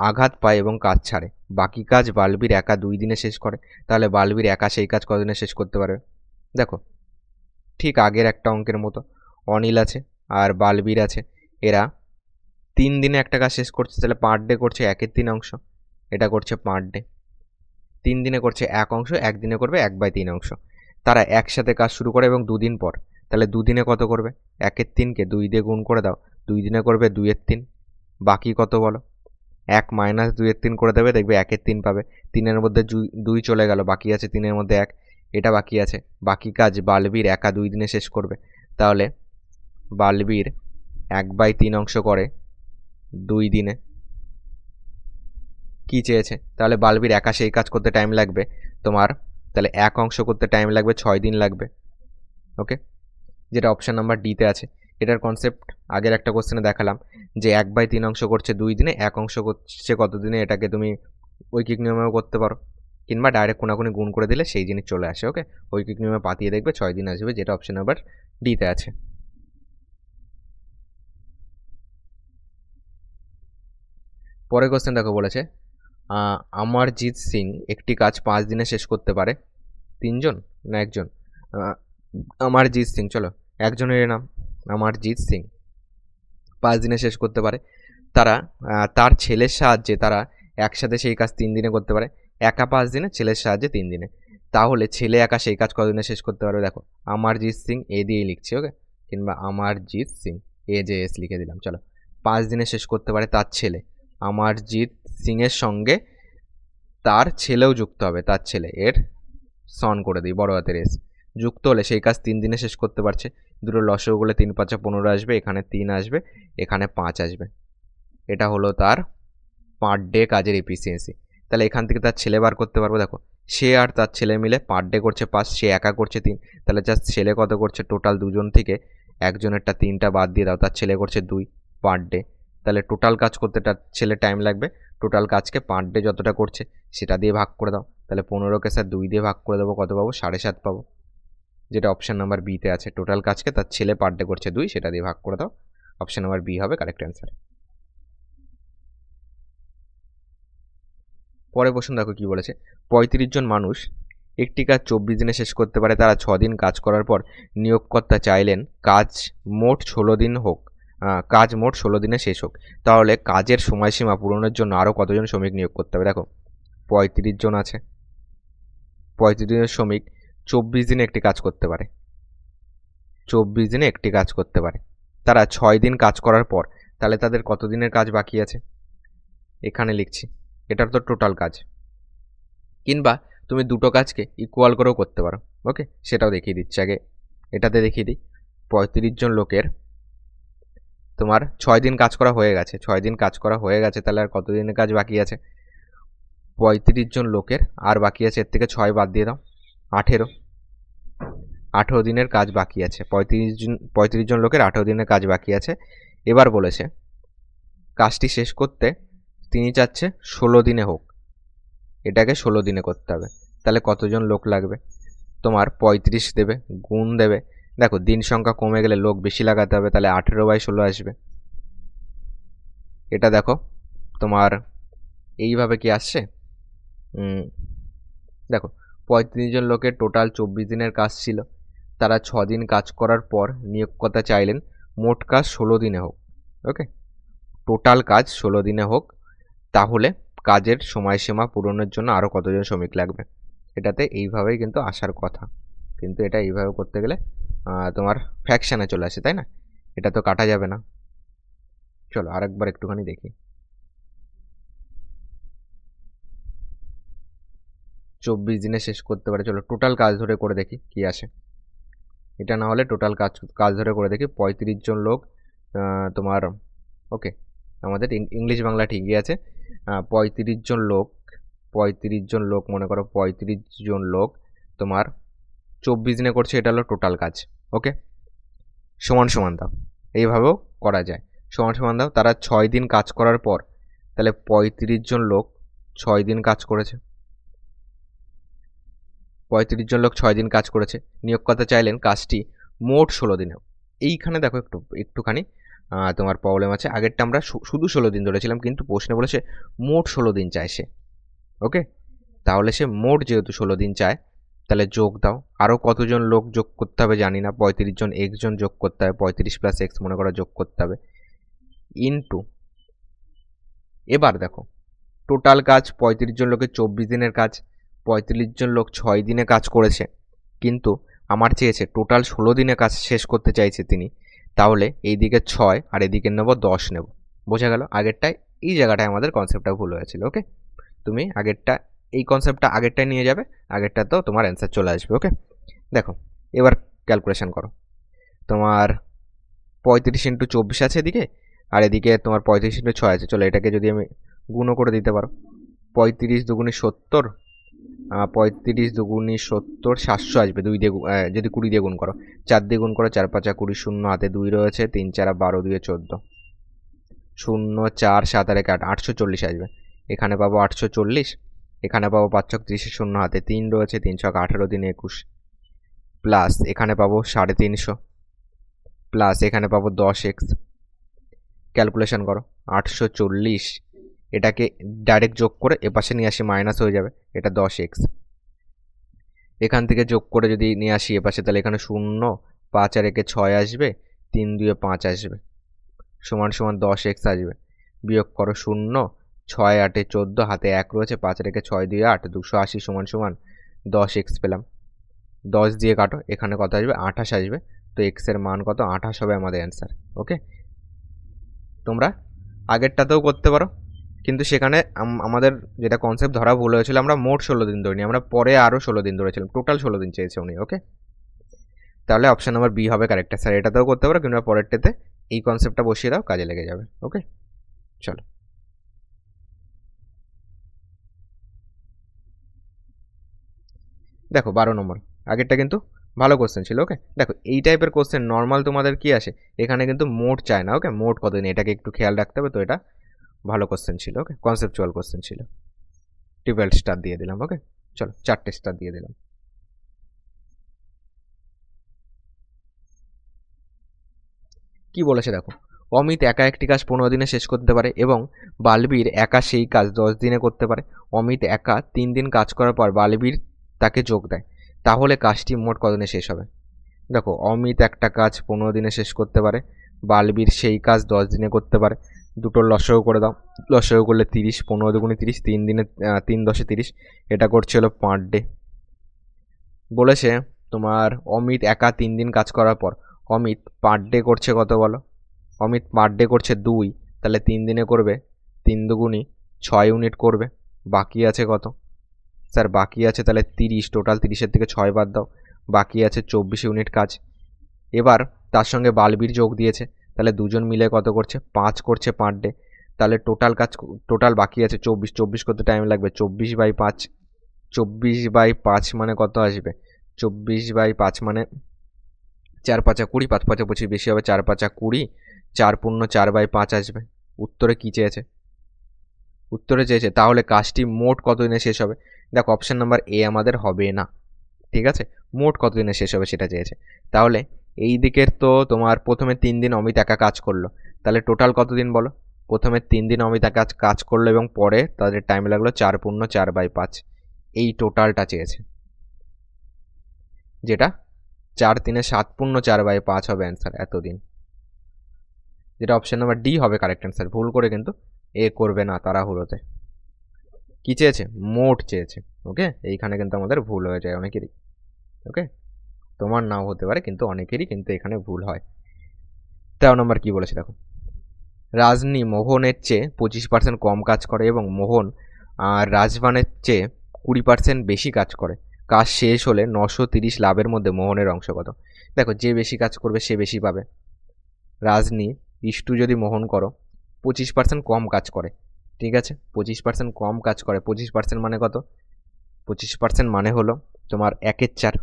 আঘাত পায় এবং কাজ ছাড়ে। বাকি কাজ বালবীর একা 2 দিনে শেষ করে। তাহলে বালবীর একা সেই কাজ কতদিনে শেষ করতে পারবে? দেখো, ঠিক আগের একটা অঙ্কের মতো, অনিল আছে আর বালবীর আছে, এরা 3 দিনে একটা কাজ শেষ করছে, তাহলে পার ডে করছে 1/3 অংশ, এটা করছে পার ডে। 3 দিনে করছে 1 অংশ, 1 দিনে করবে 1/3 অংশ। তারা একসাথে কাজ শুরু করে এবং 2 দিন পর, তাহলে 2 দিনে কত করবে? 1/3কে 2 দিয়ে গুণ করে দাও, 2 দিনে করবে 2/3। বাকি কত বলো? 1 - 2/3 করে দেবে, দেখবে 1/3 পাবে। 3-এর মধ্যে 2 চলে গেল, বাকি আছে 3-এর মধ্যে 1, এটা বাকি আছে। বাকি কাজ বালবীর একা 2 দিনে শেষ করবে। তাহলে বালবীর 1/3 অংশ করে 2 দিনে। কি চেয়েছে? তাহলে বালবীর একা সেই কাজ করতে টাইম লাগবে তোমার, তাহলে 1 অংশ করতে টাইম লাগবে 6 দিন লাগবে। ওকে, যেটা অপশান নাম্বার ডিতে আছে। এটার কনসেপ্ট আগের একটা কোশ্চেনে দেখালাম যে 1/3 অংশ করছে 2 দিনে, 1 অংশ করছে কত দিনে, এটাকে তুমি ঐকিক নিয়মেও করতে পারো, কিংবা ডাইরেক্ট কোনাকুনি গুণ করে দিলে সেই জিনিস চলে আসে। ওকে, ঐকিক নিয়মে পাতিয়ে দেখবে 6 দিন আসবে, যেটা অপশান নাম্বার ডিতে আছে। পরের কোশ্চেন দেখো বলেছে, অমরজিৎ সিং একটি কাজ 5 দিনে শেষ করতে পারে। 3জন না 1জন? অমরজিৎ সিং, চলো একজনের নাম অমরজিৎ সিং, 5 দিনে শেষ করতে পারে। তারা তার ছেলের সাহায্যে তারা একসাথে সেই কাজ 3 দিনে করতে পারে। একা 5 দিনে, ছেলের সাহায্যে 3 দিনে। তাহলে ছেলে একা সেই কাজ কতদিনে শেষ করতে পারবে? দেখো, অমরজিৎ সিং এ দিয়েই লিখছি, ওকে, কিংবা অমরজিৎ সিং AJS লিখে দিলাম। চলো, 5 দিনে শেষ করতে পারে তার ছেলে। অমরজিৎ সিংয়ের সঙ্গে তার ছেলেও যুক্ত হবে, তার ছেলে, এর সন করে দিই, বড় হাতের এস, যুক্ত হলে সেই কাজ 3 দিনে শেষ করতে পারছে। দুটো লসগু করলে 3 5 15 আসবে, এখানে 3 আসবে, এখানে 5 আসবে। এটা হলো তার পার ডে কাজের এফিসিয়েন্সি। তাহলে এখান থেকে তার ছেলে বার করতে পারবো। দেখো, সে আর তার ছেলে মিলে পার ডে করছে 5, সে একা করছে 3, তাহলে জাস্ট ছেলে কত করছে? টোটাল দুজন থেকে একজনেরটা 3টা বাদ দিয়ে দাও, তার ছেলে করছে 2 পার ডে। তাহলে টোটাল কাজ করতে তার ছেলে টাইম লাগবে, টোটাল কাজকে পার ডে যতটা করছে সেটা দিয়ে ভাগ করে দাও। তাহলে 15কে স্যার 2 দিয়ে ভাগ করে দেবো, কত পাবো? 7.5 পাবো, যেটা অপশান নাম্বার বিতে আছে। টোটাল কাজকে তার ছেলে পার ডে করছে 2, সেটা দিয়ে ভাগ করে দাও, অপশান নাম্বার বি হবে কারেক্ট অ্যান্সার। পরে প্রশ্ন দেখো কি বলেছে। 35 জন মানুষ একটি কাজ 24 দিনে শেষ করতে পারে। তারা 6 দিন কাজ করার পর নিয়োগকর্তা চাইলেন কাজ মোট 16 দিন হোক, কাজ মোট 16 দিনে শেষ হোক। তাহলে কাজের সময়সীমা পূরণের জন্য আরও কতজন শ্রমিক নিয়োগ করতে হবে? দেখো, 35 জন আছে, 35 জন শ্রমিক 24 দিনে একটি কাজ করতে পারে, 24 দিনে একটি কাজ করতে পারে। তারা 6 দিন কাজ করার পর তাহলে তাদের কত দিনের কাজ বাকি আছে এখানে লিখছি, এটার তো টোটাল কাজ। কিংবা তুমি দুটো কাজকে ইকুয়াল করেও করতে পারো, ওকে, সেটাও দেখিয়ে দিচ্ছি। আগে এটাতে দেখিয়ে দিই। 35 জন লোকের তোমার 6 দিন কাজ করা হয়ে গেছে, 6 দিন কাজ করা হয়ে গেছে, তাহলে আর কত দিনের কাজ বাকি আছে? 35 জন লোকের আর বাকি আছে, এর থেকে 6 বাদ দিয়ে দাও, 18 দিনের কাজ বাকি আছে। 35 জন লোকের 18 দিনের কাজ বাকি আছে। এবার বলেছে কাজটি শেষ করতে তিনি চাচ্ছে 16 দিনে হোক, এটাকে 16 দিনে করতে হবে। তাহলে কতজন লোক লাগবে? তোমার 35 দেবে, গুণ দেবে। দেখো দিন সংখ্যা কমে গেলে লোক বেশি লাগাতে হবে, তাহলে 18/16 আসবে। এটা দেখো তোমার এইভাবে কি আসছে, দেখো 35 জন লোকের টোটাল 24 দিনের কাজ ছিল, তারা 6 দিন কাজ করার পর নিয়োগকর্তা চাইলেন মোট কাজ 16 দিনে হোক, ওকে, টোটাল কাজ 16 দিনে হোক। তাহলে কাজের সময়সীমা পূরণের জন্য আরও কতজন শ্রমিক লাগবে? এটাতে এইভাবেই কিন্তু আসার কথা, কিন্তু এটা এইভাবে করতে গেলে তোমার ফ্র্যাকশানে চলে আসে, তাই না? এটা তো কাটা যাবে না। চলো আরেকবার একটুখানি দেখি। 24 দিনে শেষ করতে পারে, চলো টোটাল কাজ ধরে করে দেখি কি আসে। এটা না হলে টোটাল কাজ ধরে করে দেখি। 35 জন লোক তোমার, ওকে, আমাদের ইংলিশ বাংলা ঠিকই আছে। 35 জন লোক, 35 জন লোক মনে করো 35 জন লোক তোমার 24 দিনে করছে, এটা হলো টোটাল কাজ, ওকে, সমান সমান দাও, এইভাবেও করা যায়। সমান সমান দাও, তারা 6 দিন কাজ করার পর, তাহলে 35 জন লোক 6 দিন কাজ করেছে, 35 জন লোক 6 দিন কাজ করেছে, নিয়োগকর্তা চাইলেন কাজটি মোট 16 দিনে। এইখানে দেখো একটুখানি তোমার প্রবলেম আছে। আগেরটা আমরা শুধু 16 দিন ধরেছিলাম, কিন্তু প্রশ্নে বলেছে মোট 16 দিন চায় সে, ওকে, তাহলে সে মোট যেহেতু 16 দিন চায়, তাহলে যোগ দাও। আরও কতজন লোক যোগ করতে হবে জানি না, 35 জন একজন যোগ করতে হবে, 35 + x মনে করো যোগ করতে হবে, ইন্টু, এবার দেখো টোটাল কাজ 35 জন লোকের 24 দিনের কাজ, 35 জন লোক 6 দিনে কাজ করেছে, কিন্তু আমার চেয়েছে টোটাল 16 দিনে কাজ শেষ করতে চাইছে তিনি, তাহলে এই দিকে 6 আর এদিকে নেব 10 নেব। বোঝা গেল? আগেরটায় এই জায়গাটায় আমাদের কনসেপ্টটা ভুল হয়েছিল, ওকে, তুমি আগেরটা এই কনসেপ্টটা আগেরটায় নিয়ে যাবে, আগেরটা তো তোমার অ্যান্সার চলে আসবে, ওকে। দেখো এবার ক্যালকুলেশন করো। তোমার 35 × 24 আছে এদিকে, আর এদিকে তোমার 35 × 6 আছে। চলো এটাকে যদি আমি গুণও করে দিতে পারো, 35 দুগুণে 70, 35 দুগুণে 70, 700 আসবে। 2 দিয়ে যদি 20 দিয়ে গুণ করো, 4 দিয়ে গুণ করো, 4 × 5 = 20, শূন্য হাতে 2 রয়েছে, 3 × 4 = 12, 2 × 14, 0 4 7 আর 1 8, 840 আসবে। এখানে পাবো 840, এখানে পাবো 5 × 30, শূন্য হাতে 3 রয়েছে, 3 × 6 = 18, 3 × 21, প্লাস এখানে পাবো 350, প্লাস এখানে পাবো 10x। ক্যালকুলেশন করো, 840, এটাকে ডাইরেক্ট যোগ করে এপাশে নিয়ে আসি, মাইনাস হয়ে যাবে, এটা 10x। এখান থেকে যোগ করে যদি নিয়ে আসি এপাশে, তাহলে এখানে 0, 5 আর 1 6 আসবে, 3 2 5 আসবে, সমান সমান 10x আসবে। বিয়োগ করো 0, 6 8 14, হাতে 1 রয়েছে, 5 আর 1 6 2 8, 280 সমান সমান 10x পেলাম। 10 দিয়ে কাটো, এখানে কত আসবে? 28 আসবে। তো x এর মান কত? 28 হবে আমাদের অ্যান্সার, ওকে। তোমরা আগেরটাতেও করতে পারো, কিন্তু সেখানে আমাদের যেটা কনসেপ্ট ধরা ভুল হয়েছিল, আমরা মোট 16 দিন ধরিনি, আমরা পরে আরও 16 দিন ধরেছিলাম, টোটাল 16 দিন চেয়েছে উনি, ওকে। তাহলে অপশান নাম্বার বি হবে কারেক্ট স্যার। এটাতেও করতে পারো, কিংবা পরেরটাতে এই কনসেপ্টটা বসিয়ে দাও, কাজে লেগে যাবে, ওকে। চলো দেখো 12 নম্বর, আগেরটা কিন্তু ভালো কোশ্চেন ছিল, ওকে। দেখো এই টাইপের কোশ্চেন নর্মাল তোমাদের কি আসে, এখানে কিন্তু মোট চায় না, ওকে, মোট কত দিন এটাকে একটু খেয়াল রাখতে হবে। তো এটা ভালো কোশ্চেন ছিল, ওকে, কনসেপচুয়াল কোশ্চেন ছিল। 12 স্টার দিয়ে দিলাম, ওকে। চলো 4টে স্টার দিয়ে দিলাম। কি বলেছে দেখো, অমিত একা একটি কাজ 15 দিনে শেষ করতে পারে এবং বালবীর একা সেই কাজ 10 দিনে করতে পারে। অমিত একা 3 দিন কাজ করার পর বালবীর তাকে যোগ দেয়, তাহলে কাজটি মোট কতদিনে শেষ হবে? দেখো অমিত একটা কাজ 15 দিনে শেষ করতে পারে, বালবীর সেই কাজ 10 দিনে করতে পারে। দুটোর লসাগু করে দাও, লসাগু করলে 30, 15 দুগুণে 30, 3 দিনে 3 10 30, এটা করছে হলো পার ডে। বলেছে তোমার অমিত একা 3 দিন কাজ করার পর অমিত পার ডে করছে কত বলো? অমিত পার ডে করছে 2, তাহলে 3 দিনে করবে 3 দুগুণি 6 ইউনিট করবে। বাকি আছে কত স্যার? বাকি আছে তাহলে 30, টোটাল 30-এর থেকে 6 বাদ দাও, বাকি আছে 24 ইউনিট কাজ। এবার তার সঙ্গে বালবীর যোগ দিয়েছে, তাহলে দুজন মিলে কত করছে? 5 করছে পার ডে। তাহলে টোটাল কাজ, টোটাল বাকি আছে 24, 24 করতে টাইম লাগবে 24/5, 24/5 মানে কত আসবে? 24/5 মানে 4 5 20, 5 5 25 বেশি হবে, 4 5 20, 4 পূর্ণ 4/5 আসবে। উত্তরে কি চেয়েছে? উত্তরে চেয়েছে তাহলে কাজটি মোট কতদিনে শেষ হবে। দেখো অপশন নাম্বার এ আমাদের হবে না, ঠিক আছে, মোট কতদিনে শেষ হবে সেটা চেয়েছে। তাহলে এই দিকের তো তোমার প্রথমে 3 দিন অমিত একা কাজ করলো, তাহলে টোটাল কতদিন বলো? প্রথমে 3 দিন অমিত একা কাজ করলো এবং পরে তাদের টাইম লাগলো 4 পূর্ণ 4/5, এই টোটালটা চেয়েছে, যেটা 4 3 7 পূর্ণ 4/5 হবে অ্যান্সার এতদিন, যেটা অপশন নাম্বার ডি হবে কারেক্ট অ্যান্সার। ভুল করে কিন্তু এ করবে না তাড়াহুড়োতে। কি চেয়েছে? মোট চেয়েছে। ওকে, এইখানে কিন্তু আমাদের ভুল হয়ে যায় অনেকেরই। ওকে, তোমার নাও হতে পারে কিন্তু অনেকেরই কিন্তু এখানে ভুল হয়। 13 নম্বর কি বলেছে দেখো, রাজনী মোহনের চেয়ে 25% কম কাজ করে এবং মোহন আর রাজবানের চেয়ে 20% বেশি কাজ করে। কাজ শেষ হলে 930 লাভের মধ্যে মোহনের অংশ কত? দেখো যে বেশি কাজ করবে সে বেশি পাবে। রাজনী ইস্টু যদি মোহন করো, 25% কম কাজ করে, ঠিক আছে, 25% কম কাজ করে, 25% মানে কত? 25% মানে হলো তোমার 1/4,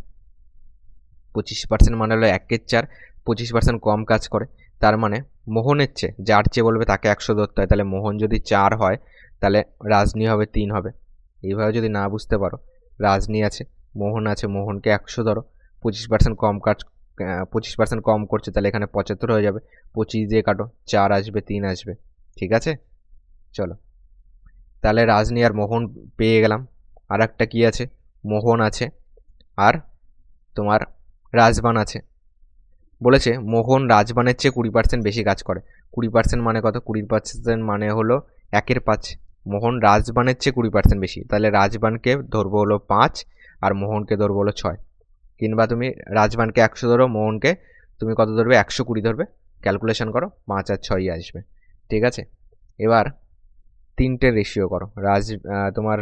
25% মানে হলো 1/4, 25% কম কাজ করে, তার মানে মোহনের চেয়ে, যার চেয়ে বলবে তাকে 100 ধরতে হয়, তাহলে মোহন যদি 4 হয় তাহলে রাজনী হবে 3 হবে। এইভাবে যদি না বুঝতে পারো, রাজনী আছে, মোহন আছে, মোহনকে 100 ধরো, 25% কম কাজ, 25% কম করছে, তাহলে এখানে 75 হয়ে যাবে, 25 দিয়ে কাটো, 4 আসবে, 3 আসবে, ঠিক আছে। চলো, তাহলে রাজনী আর মোহন পেয়ে গেলাম। আর একটা কি আছে? মোহন আছে আর তোমার রাজবান আছে। বলেছে মোহন রাজবানের চেয়ে 20% বেশি কাজ করে। 20% মানে কত? 20% মানে হলো 1/5। মোহন রাজবানের চেয়ে 20% বেশি, তাহলে রাজবানকে ধরবো হলো 5 আর মোহনকে ধরবো হলো 6। কিংবা তুমি রাজবানকে 100 ধরো, মোহনকে তুমি কত ধরবে? 120 ধরবে। ক্যালকুলেশন করো, 5 আর 6 আসবে, ঠিক আছে। এবার 3টে রেশিও করো। তোমার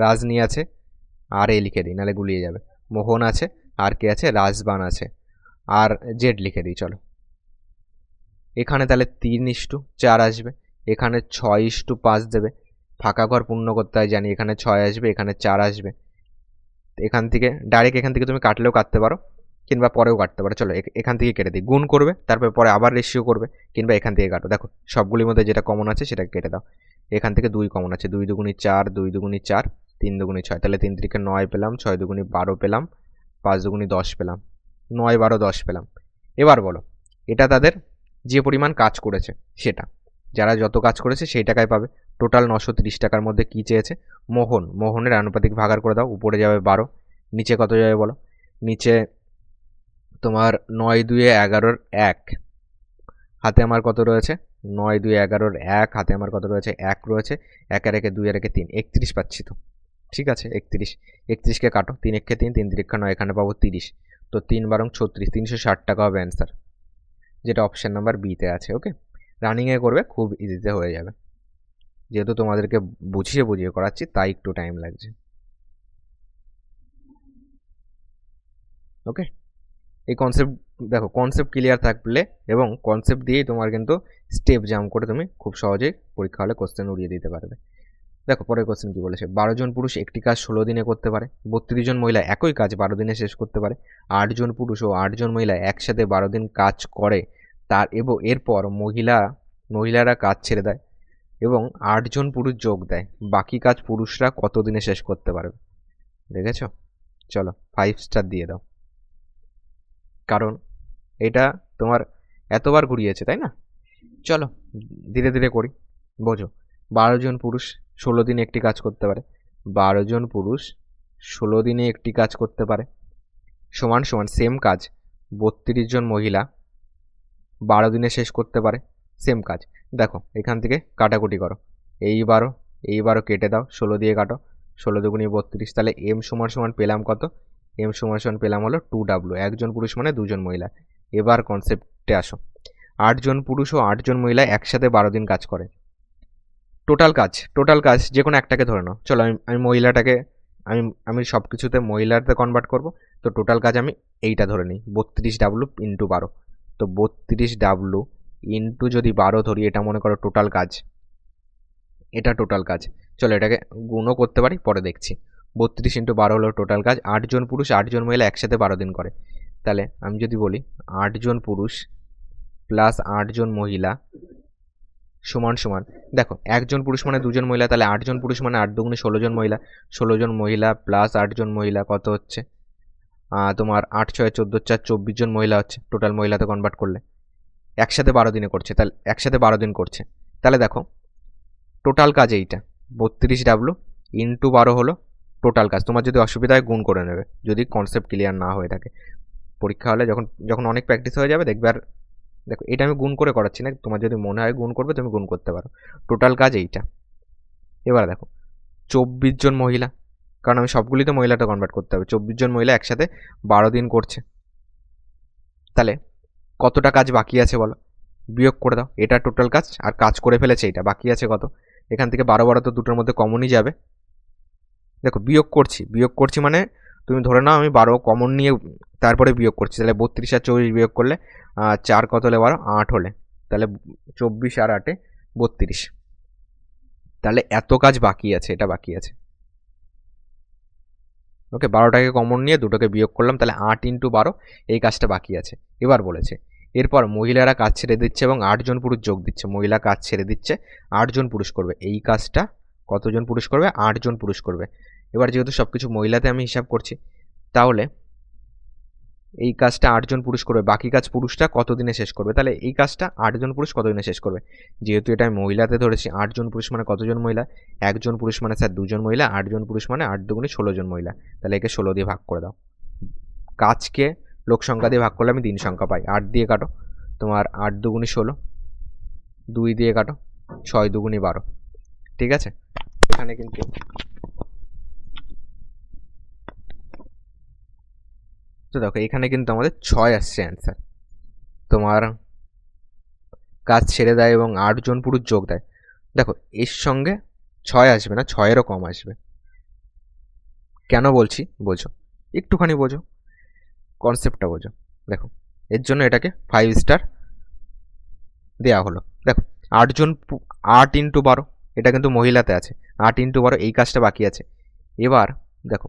রাজনী আছে, আর এ লিখে দিই নাহলে গুলিয়ে যাবে। মোহন আছে, আর কে আছে? রাজবান আছে, আর জেড লিখে দিই। চলো, এখানে তাহলে 3:4 আসবে, এখানে 6:5 দেবে। ফাঁকা ঘর পূর্ণ করতে হয় জানি, এখানে 6 আসবে, এখানে 4 আসবে। এখান থেকে ডাইরেক্ট এখান থেকে তুমি কাটলেও কাটতে পারো, কিংবা পরেও কাটতে পারো। চলো এখান থেকে কেটে দিই, গুণ করবে, তারপরে পরে আবার রেশিও করবে, কিংবা এখান থেকে কাটো। দেখো সবগুলির মধ্যে যেটা কমন আছে সেটা কেটে দাও। এখান থেকে 2 কমন আছে, 2 দুগুণি 4, 2 দুগুণি 4, 3 দুগুণি 6, তাহলে 3 3 9 পেলাম, 6 দুগুণি 12 পেলাম, 5 দুগুণি 10 পেলাম, 9 12 10 পেলাম। এবার বলো, এটা তাদের যে পরিমাণ কাজ করেছে সেটা, যারা যত কাজ করেছে সেই টাকায় পাবে। টোটাল 930 টাকার মধ্যে কি চেয়েছে? মোহনের আনুপাতিক ভাগার করে দাও, উপরে যাবে 12, নিচে কত যাবে বলো? নিচে তোমার 9 2 11 1, হাতে আমার কত রয়েছে? 9 2 11 1, হাতে আমার কত রয়েছে? 1 রয়েছে, 1 আর 1 2 আর 1 3, 31 পাচ্ছি তো, ঠিক আছে। 31, 31কে কাটো, 3 1 3, 3 3 9, এখানে পাবো 30, তো 3 12 36, 360 টাকা হবে অ্যান্সার, যেটা অপশন নাম্বার বিতে আছে। ওকে, রানিংয়ে করবে, খুব ইজিতে হয়ে যাবে, যেহেতু তোমাদেরকে বুঝিয়ে বুঝিয়ে করাচ্ছি তাই একটু টাইম লাগছে। ওকে, এই কনসেপ্ট দেখো, কনসেপ্ট ক্লিয়ার থাকলে এবং কনসেপ্ট দিয়েই তোমার কিন্তু স্টেপ জাম্প করে তুমি খুব সহজেই পরীক্ষা হলে কোশ্চেন উড়িয়ে দিতে পারবে। দেখো পরের কোশ্চেন কি বলেছে, 12 জন পুরুষ একটি কাজ 16 দিনে করতে পারে, 32 জন মহিলা একই কাজ 12 দিনে শেষ করতে পারে, 8 জন পুরুষ ও 8 জন মহিলা একসাথে 12 দিন কাজ করে, তার এবং এরপর মহিলারা কাজ ছেড়ে দেয় এবং 8 জন পুরুষ যোগ দেয়, বাকি কাজ পুরুষরা কত দিনে শেষ করতে পারবে? দেখেছো? চলো 5 স্টার দিয়ে দাও, কারণ এটা তোমার এতবার ঘুরিয়েছে তাই না। চলো ধীরে ধীরে করি, বোঝো। 12 জন পুরুষ 16 দিনে একটি কাজ করতে পারে, 12 জন পুরুষ 16 দিনে একটি কাজ করতে পারে, সমান সমান সেম কাজ 32 জন মহিলা 12 দিনে শেষ করতে পারে, সেম কাজ। দেখো এখান থেকে কাটাকুটি করো, এইবারও কেটে দাও, 16 দিয়ে কাটো, 16 দুগুণি 32, তাহলে এম সমান সমান পেলাম কত? এম সমান পেলাম হলো 2W, একজন পুরুষ মানে দুজন মহিলা। এবার কনসেপ্টে আসো, 8 জন পুরুষ ও 8 জন মহিলা একসাথে 12 দিন কাজ করে। টোটাল কাজ যে কোনো একটাকে ধরে নাও। চলো আমি মহিলাটাকে আমি আমি সব কিছুতে মহিলাতে কনভার্ট করব। তো টোটাল কাজ আমি এইটা ধরে নিই 32W ইন্টু 12। তো 32W ইন্টু যদি 12 ধরি, এটা মনে করো টোটাল কাজ, এটা টোটাল কাজ। চলো এটাকে গুণও করতে পারি, পরে দেখছি। 32 ইন্টু 12 হলো টোটাল কাজ। 8 জন পুরুষ 8 জন মহিলা একসাথে 12 দিন করে। তাহলে আমি যদি বলি 8 জন পুরুষ প্লাস 8 জন মহিলা সমান সমান, দেখো একজন পুরুষ মানে দুজন মহিলা, তাহলে 8 জন পুরুষ মানে 8 দুগুণে 16 জন মহিলা। 16 জন মহিলা প্লাস 8 জন মহিলা কত হচ্ছে তোমার 8 6 14 4 24 জন মহিলা হচ্ছে টোটাল মহিলাতে কনভার্ট করলে। একসাথে 12 দিনে করছে, তাহলে একসাথে 12 দিন করছে। তাহলে দেখো টোটাল কাজ এইটা 32W ইন্টু 12 হলো টোটাল কাজ। তোমার যদি অসুবিধা হয় গুণ করে নেবে, যদি কনসেপ্ট ক্লিয়ার না হয়ে থাকে। পরীক্ষা হলে যখন যখন অনেক প্র্যাকটিস হয়ে যাবে দেখবে। আর দেখো এটা আমি গুণ করে করাচ্ছি না, তোমার যদি মনে হয় গুণ করবে তুমি গুণ করতে পারো। টোটাল কাজ এইটা। এবার দেখো 24 জন মহিলা, কারণ আমি সবগুলি তো মহিলাটা কনভার্ট করতে হবে। 24 জন মহিলা একসাথে 12 দিন করছে। তাহলে কতটা কাজ বাকি আছে বলো, বিয়োগ করে দাও। এটা টোটাল কাজ আর কাজ করে ফেলেছে, এটা বাকি আছে কত। এখান থেকে 12 তো দুটোর মধ্যে কমনই যাবে। দেখো বিয়োগ করছি মানে তুমি ধরে নাও আমি 12 কমন নিয়ে তারপরে বিয়োগ করছি। তাহলে 32 আর 24 বিয়োগ করলে 4 কত হলে 12, 8 হলে, তাহলে 24 আর 8 32। তাহলে এত কাজ বাকি আছে, এটা বাকি আছে। ওকে, 12টাকে কমন নিয়ে দুটোকে বিয়োগ করলাম, তাহলে 8 ইন্টু 12 এই কাজটা বাকি আছে। এবার বলেছে এরপর মহিলারা কাজ ছেড়ে দিচ্ছে এবং 8 জন পুরুষ যোগ দিচ্ছে। মহিলা কাজ ছেড়ে দিচ্ছে, 8 জন পুরুষ করবে এই কাজটা। কতজন পুরুষ করবে? 8 জন পুরুষ করবে। এবার যেহেতু সব কিছু মহিলাতে আমি হিসাব করছি, তাহলে এই কাজটা 8 জন পুরুষ করবে, বাকি কাজ পুরুষটা কতদিনে শেষ করবে? তাহলে এই কাজটা 8 জন পুরুষ কতদিনে শেষ করবে? যেহেতু এটা আমি মহিলাতে ধরেছি, 8 জন পুরুষ মানে কতজন মহিলা? একজন পুরুষ মানে স্যার দুজন মহিলা। 8 জন পুরুষ মানে 8 দুগুণে 16 জন মহিলা। তাহলে একে 16 দিয়ে ভাগ করে দাও। কাজকে লোক সংখ্যা দিয়ে ভাগ করলে আমি দিন সংখ্যা পাই। 8 দিয়ে কাটো, তোমার 8 দুগুণে 16, 2 দিয়ে কাটো, 6 দুগুণে 12। ঠিক আছে, এখানে কিন্তু তো দেখো এখানে কিন্তু আমাদের 6 আসছে অ্যান্সার। তোমার কাজ ছেড়ে দেয় এবং 8 জন পুরুষ যোগ দেয়। দেখো এর সঙ্গে 6 আসবে না, 6-এরও কম আসবে। কেন বলছি বোঝো, একটুখানি বোঝো, কনসেপ্টটা বোঝো। দেখো এর জন্য এটাকে 5 স্টার দেওয়া হলো। দেখো 8 ইন্টু 12, এটা কিন্তু মহিলাতে আছে। 8 ইন্টু 12 এই কাজটা বাকি আছে। এবার দেখো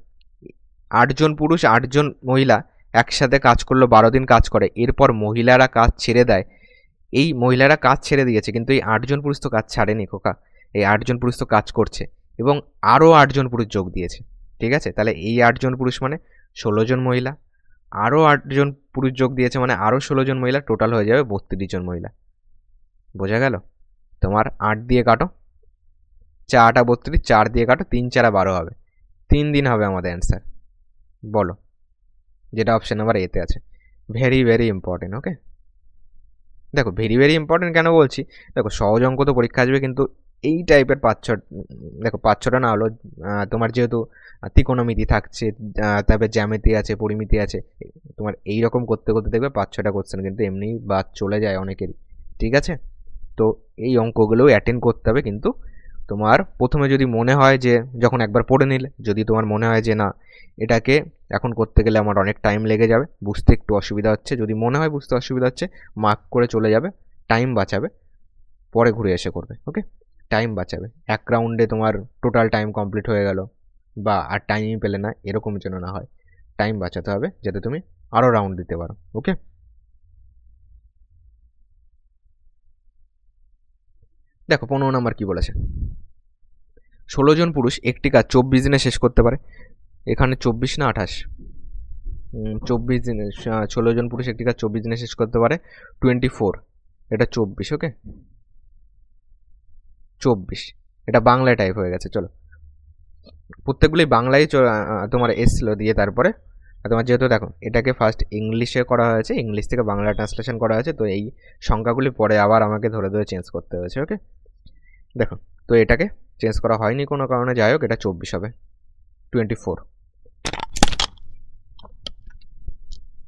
8 জন পুরুষ 8 জন মহিলা একসাথে কাজ করলো, 12 দিন কাজ করে। এরপর মহিলারা কাজ ছেড়ে দেয়। এই মহিলারা কাজ ছেড়ে দিয়েছে, কিন্তু এই 8 জন পুরুষ তো কাজ ছাড়েনি খোকা। এই 8 জন পুরুষ তো কাজ করছে এবং আরও 8 জন পুরুষ যোগ দিয়েছে। ঠিক আছে, তাহলে এই 8 জন পুরুষ মানে 16 জন মহিলা, আরও 8 জন পুরুষ যোগ দিয়েছে মানে আরও 16 জন মহিলা, টোটাল হয়ে যাবে 32 জন মহিলা। বোঝা গেল? তোমার 8 দিয়ে কাটো, 4 32, 4 দিয়ে কাটো, 3 4 12 হবে। 3 দিন হবে আমাদের অ্যান্সার। বলো, যেটা অপশন নাম্বার এতে আছে। Very very important. ওকে, দেখো ভেরি ভেরি ইম্পর্টেন্ট কেন বলছি, দেখো সহজ অঙ্ক তো পরীক্ষা আসবে, কিন্তু এই টাইপের 5-6, দেখো 5-6টা না হলো তোমার যেহেতু ত্রিকোণমিতি থাকছে, তারপরে জ্যামিতি আছে, পরিমিতি আছে, তোমার এই রকম করতে করতে দেখবে 5-6টা কোশ্চেন কিন্তু এমনি বাদ চলে যায় অনেকেরই। ঠিক আছে, তো এই অঙ্কগুলোও অ্যাটেন্ড করতে হবে। কিন্তু তোমার প্রথমে যদি মনে হয় যে, যখন একবার পড়ে নিলে যদি তোমার মনে হয় যে না এটাকে এখন করতে গেলে আমার অনেক টাইম লেগে যাবে, বুঝতে একটু অসুবিধা হচ্ছে, যদি মনে হয় বুঝতে অসুবিধা হচ্ছে, মার্ক করে চলে যাবে, টাইম বাঁচাবে, পরে ঘুরে এসে করবে। ওকে, টাইম বাঁচাবে। এক রাউন্ডে তোমার টোটাল টাইম কমপ্লিট হয়ে গেল বা আর টাইমই পেলে না, এরকম যেন না হয়। টাইম বাঁচাতে হবে যাতে তুমি আরও রাউন্ড দিতে পারো। ওকে, দেখো 15 নম্বর কি বলেছে, 16 জন পুরুষ একটি কাজ 24 দিনে শেষ করতে পারে। এখানে 24 না 28, 24 দিনে 16 জন পুরুষ একটি কাজ 24 দিনে শেষ করতে পারে। 24, এটা 24। ওকে, 24, এটা বাংলায় টাইপ হয়ে গেছে। চলো প্রত্যেকগুলোই বাংলায় তোমার এসছিল দিয়ে, তারপরে তোমার যেহেতু দেখো এটাকে ফার্স্ট ইংলিশে করা হয়েছে, ইংলিশ থেকে বাংলা ট্রান্সলেশন করা হয়েছে, তো এই সংখ্যাগুলি পরে আবার আমাকে ধরে ধরে চেঞ্জ করতে হয়েছে। ওকে, দেখো তো এটাকে চেঞ্জ করা হয়নি কোনো কারণে, যাই হোক এটা 24 হবে, 24।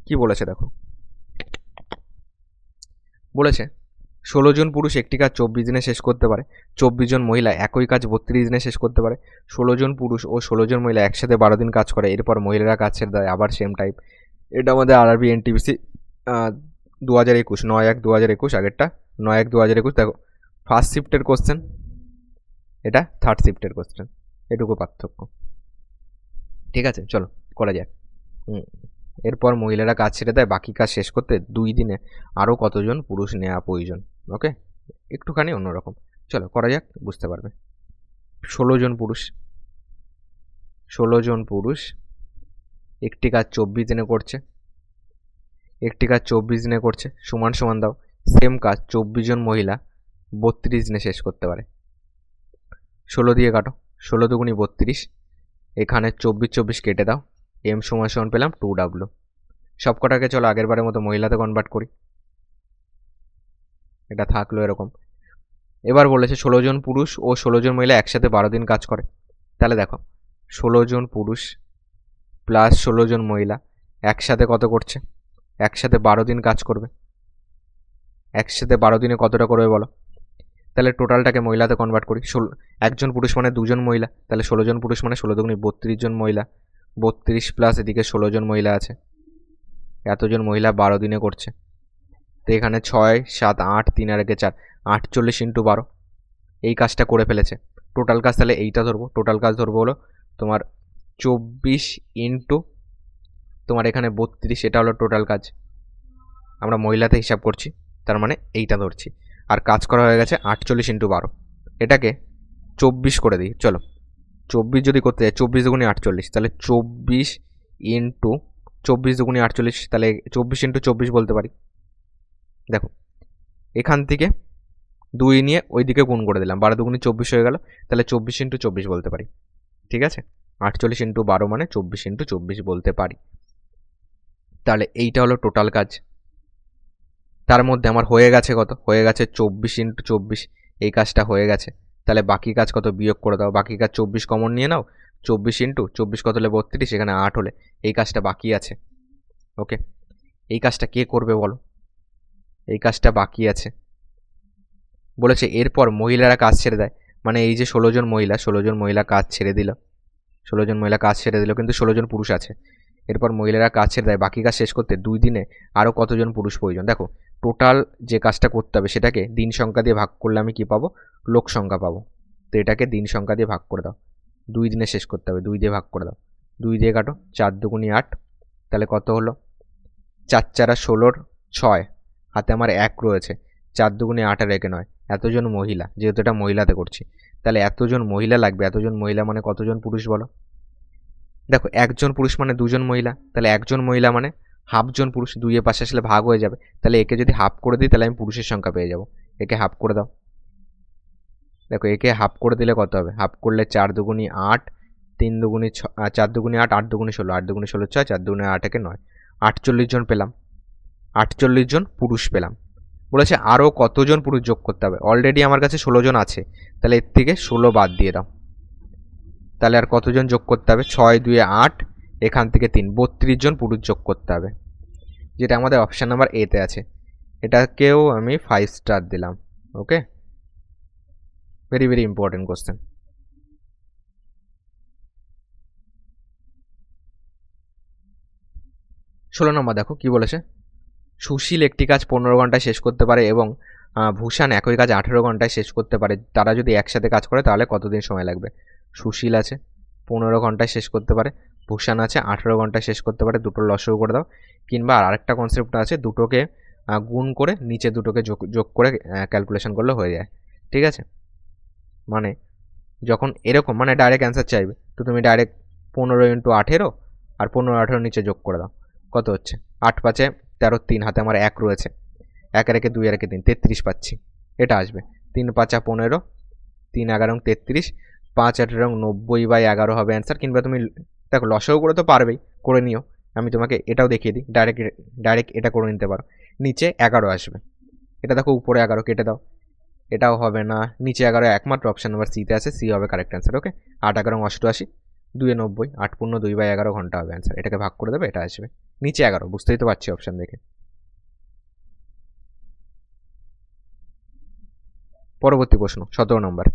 কি বলেছে দেখো, বলেছে 16 জন পুরুষ একটি কাজ 24 দিনে শেষ করতে পারে, 24 জন মহিলা একই কাজ 32 দিনে শেষ করতে পারে, 16 জন পুরুষ ও 16 জন মহিলা একসাথে 12 দিন কাজ করে, এরপর মহিলারা কাজ ছেড়ে দেয়, আবার সেম টাইপ। এটা আমাদের আরআরবি এনটিপিসি 2021, 9/1/2021, আগেরটা 9/1/2021। দেখো ফার্স্ট শিফটের কোশ্চেন, এটা থার্ড শিফটের কোশ্চেন, এটুকু পার্থক্য। ঠিক আছে, চলো করা যাক। এরপর মহিলারা কাজ ছেড়ে দেয়, বাকি কাজ শেষ করতে 2 দিনে আরও কতজন পুরুষ নেওয়া প্রয়োজন। ওকে, একটুখানি অন্যরকম, চলো করা যাক, বুঝতে পারবে। 16 জন পুরুষ একটি কাজ 24 দিনে করছে, সমান সমান দাও, সেম কাজ 24 জন মহিলা 32 দিনে শেষ করতে পারে। 16 দিয়ে কাটো, 16 দুগুণি 32, এখানে 24 কেটে দাও, এম সমান পেলাম 2W। সব কটাকে চলো আগের বারের মতো মহিলাতে কনভার্ট করি, এটা থাকলো এরকম। এবার বলেছে 16 জন পুরুষ ও 16 জন মহিলা একসাথে 12 দিন কাজ করে। তাহলে দেখো 16 জন পুরুষ প্লাস 16 জন মহিলা একসাথে কত করছে, একসাথে 12 দিন কাজ করবে। একসাথে 12 দিনে কতটা করবে বলো? তাহলে টোটালটাকে মহিলাতে কনভার্ট করি। একজন পুরুষ মানে 2 জন মহিলা, তাহলে 16 জন পুরুষ মানে 16 দুগুণে 32 জন মহিলা, 32 প্লাস এদিকে 16 জন মহিলা আছে, এতজন মহিলা 12 দিনে করছে। তো এখানে 6, 7, 8, 3 আর 4, 48 × 12 এই কাজটা করে ফেলেছে। টোটাল কাজ তাহলে এইটা ধরবো, টোটাল কাজ ধরবো হলো তোমার 24 ইন্টু তোমার এখানে 32, এটা হলো টোটাল কাজ। আমরা মহিলাতে হিসাব করছি, তার মানে এইটা ধরছি। আর কাজ করা হয়ে গেছে 48 × 12, এটাকে 24 করে দিই। চলো 24 যদি করতে যাই, 24 দুগুণে 48, তাহলে 24 ইন্টু 24 দুগুণে 48, তাহলে 24 × 24 বলতে পারি। দেখো এখান থেকে 2 নিয়ে ওই দিকে গুণ করে দিলাম, 12 দুগুণে 24 হয়ে গেল, তাহলে 24 × 24 বলতে পারি। ঠিক আছে, 48 × 12 মানে 24 × 24 বলতে পারি। তাহলে এইটা হলো টোটাল কাজ। তার মধ্যে আমার হয়ে গেছে কত, হয়ে গেছে 24 × 24, এই কাজটা হয়ে গেছে। তাহলে বাকি কাজ কত বিয়োগ করে দাও, বাকি কাজ 24 কমন নিয়ে নাও, 24 × 24 কত হলে 32, এখানে 8 হলে এই কাজটা বাকি আছে। ওকে, এই কাজটা কে করবে বলো? এই কাজটা বাকি আছে। বলেছে এরপর মহিলারা কাজ ছেড়ে দেয়, মানে এই যে 16 জন মহিলা কাজ ছেড়ে দিল, 16 জন মহিলা কাজ ছেড়ে দিল, কিন্তু 16 জন পুরুষ আছে। এরপর মহিলারা কাজ ছেড়ে দেয়, বাকি কাজ শেষ করতে 2 দিনে আরও কতজন পুরুষ প্রয়োজন। দেখো টোটাল যে কাজটা করতে হবে সেটাকে দিন সংখ্যা দিয়ে ভাগ করলে আমি কি পাবো, লোক সংখ্যা পাবো। তো এটাকে দিন সংখ্যা দিয়ে ভাগ করে দাও, 2 দিনে শেষ করতে হবে, 2 দিয়ে ভাগ করে দাও, 2 দিয়ে কাটো, 4 দুগুণি 8, তাহলে কত হলো, 4 × 4 = 16, 6 হাতে আমার 1 রয়েছে, 4 দুগুণে 8 আর 1 9, এতজন মহিলা, যেহেতু এটা মহিলাতে করছি, তাহলে এতজন মহিলা লাগবে। এতজন মহিলা মানে কতজন পুরুষ বলো? দেখো একজন পুরুষ মানে 2 জন মহিলা, তাহলে একজন মহিলা মানে হাফ জন পুরুষ, 2 এর পাশে আসলে ভাগ হয়ে যাবে, তাহলে একে যদি হাফ করে দিই তাহলে আমি পুরুষের সংখ্যা পেয়ে যাব। একে হাফ করে দাও, দেখো একে হাফ করে দিলে কত হবে, হাফ করলে 4 দুগুণি 8, 3 দুগুণি 4 দুগুণি 8, 8 দুগুণি 16, 8 দুগুণি 16 6, 4 দুগুণি 8 একে 9, 48 জন পেলাম, 48 জন পুরুষ পেলাম। বলেছে আরও কতজন পুরুষ যোগ করতে হবে, অলরেডি আমার কাছে 16 জন আছে, তাহলে এর থেকে 16 বাদ দিয়ে দাও, তাহলে আর কতজন যোগ করতে হবে, 6 2 8, এখান থেকে 3, 32 জন পুরুষ যোগ করতে হবে, যেটা আমাদের অপশান নাম্বার এতে আছে। এটাকেও আমি 5 স্টার দিলাম। ওকে, ভেরি ভেরি ইম্পর্টেন্ট কোশ্চেন। 16 নম্বর দেখো কি বলেছে, সুশীল একটি কাজ 15 ঘন্টায় শেষ করতে পারে এবং ভূষণ একই কাজ 18 ঘন্টায় শেষ করতে পারে, তারা যদি একসাথে কাজ করে তাহলে কতদিন সময় লাগবে। সুশীল আছে 15 ঘন্টায় শেষ করতে পারে, ভূষণ আছে 18 ঘন্টায় শেষ করতে পারে, দুটো লসও করে দাও। কিংবা আরেকটা কনসেপ্ট আছে, দুটোকে গুণ করে নিচে দুটোকে যোগ করে ক্যালকুলেশন করলে হয়ে যায়। ঠিক আছে, মানে যখন এরকম মানে ডাইরেক্ট অ্যান্সার চাইবে তো তুমি ডাইরেক্ট 15 × 18 আর 15 18 নিচে যোগ করে দাও, কত হচ্ছে 8 5 13, 3 হাতে আমার 1 রয়েছে, 1 আর 1 2 আর 1 3, 33 পাচ্ছি, এটা আসবে। 3 5 15, 3 11 33, 5 18 90/11 হবে অ্যান্সার। কিংবা তুমি দেখো লসও করে তো পারবেই, করে নিও, আমি তোমাকে এটাও দেখিয়ে দিই, ডাইরেক্ট এটা করে নিতে পারো, নিচে 11 আসবে, এটা দেখো উপরে 11 কেটে দাও, এটাও হবে না, নিচে 11 একমাত্র অপশান নাম্বার সিতে আছে, সি হবে কারেক্ট অ্যান্সার। ওকে, 8 11 88, 2 90, 8 × 2/11 ঘন্টা হবে অ্যান্সার, এটাকে ভাগ করে দেবে, এটা আসবে। নিচে 11, বুঝতেই তো পারছি অপশান দেখে। পরবর্তী প্রশ্ন 17 নম্বর।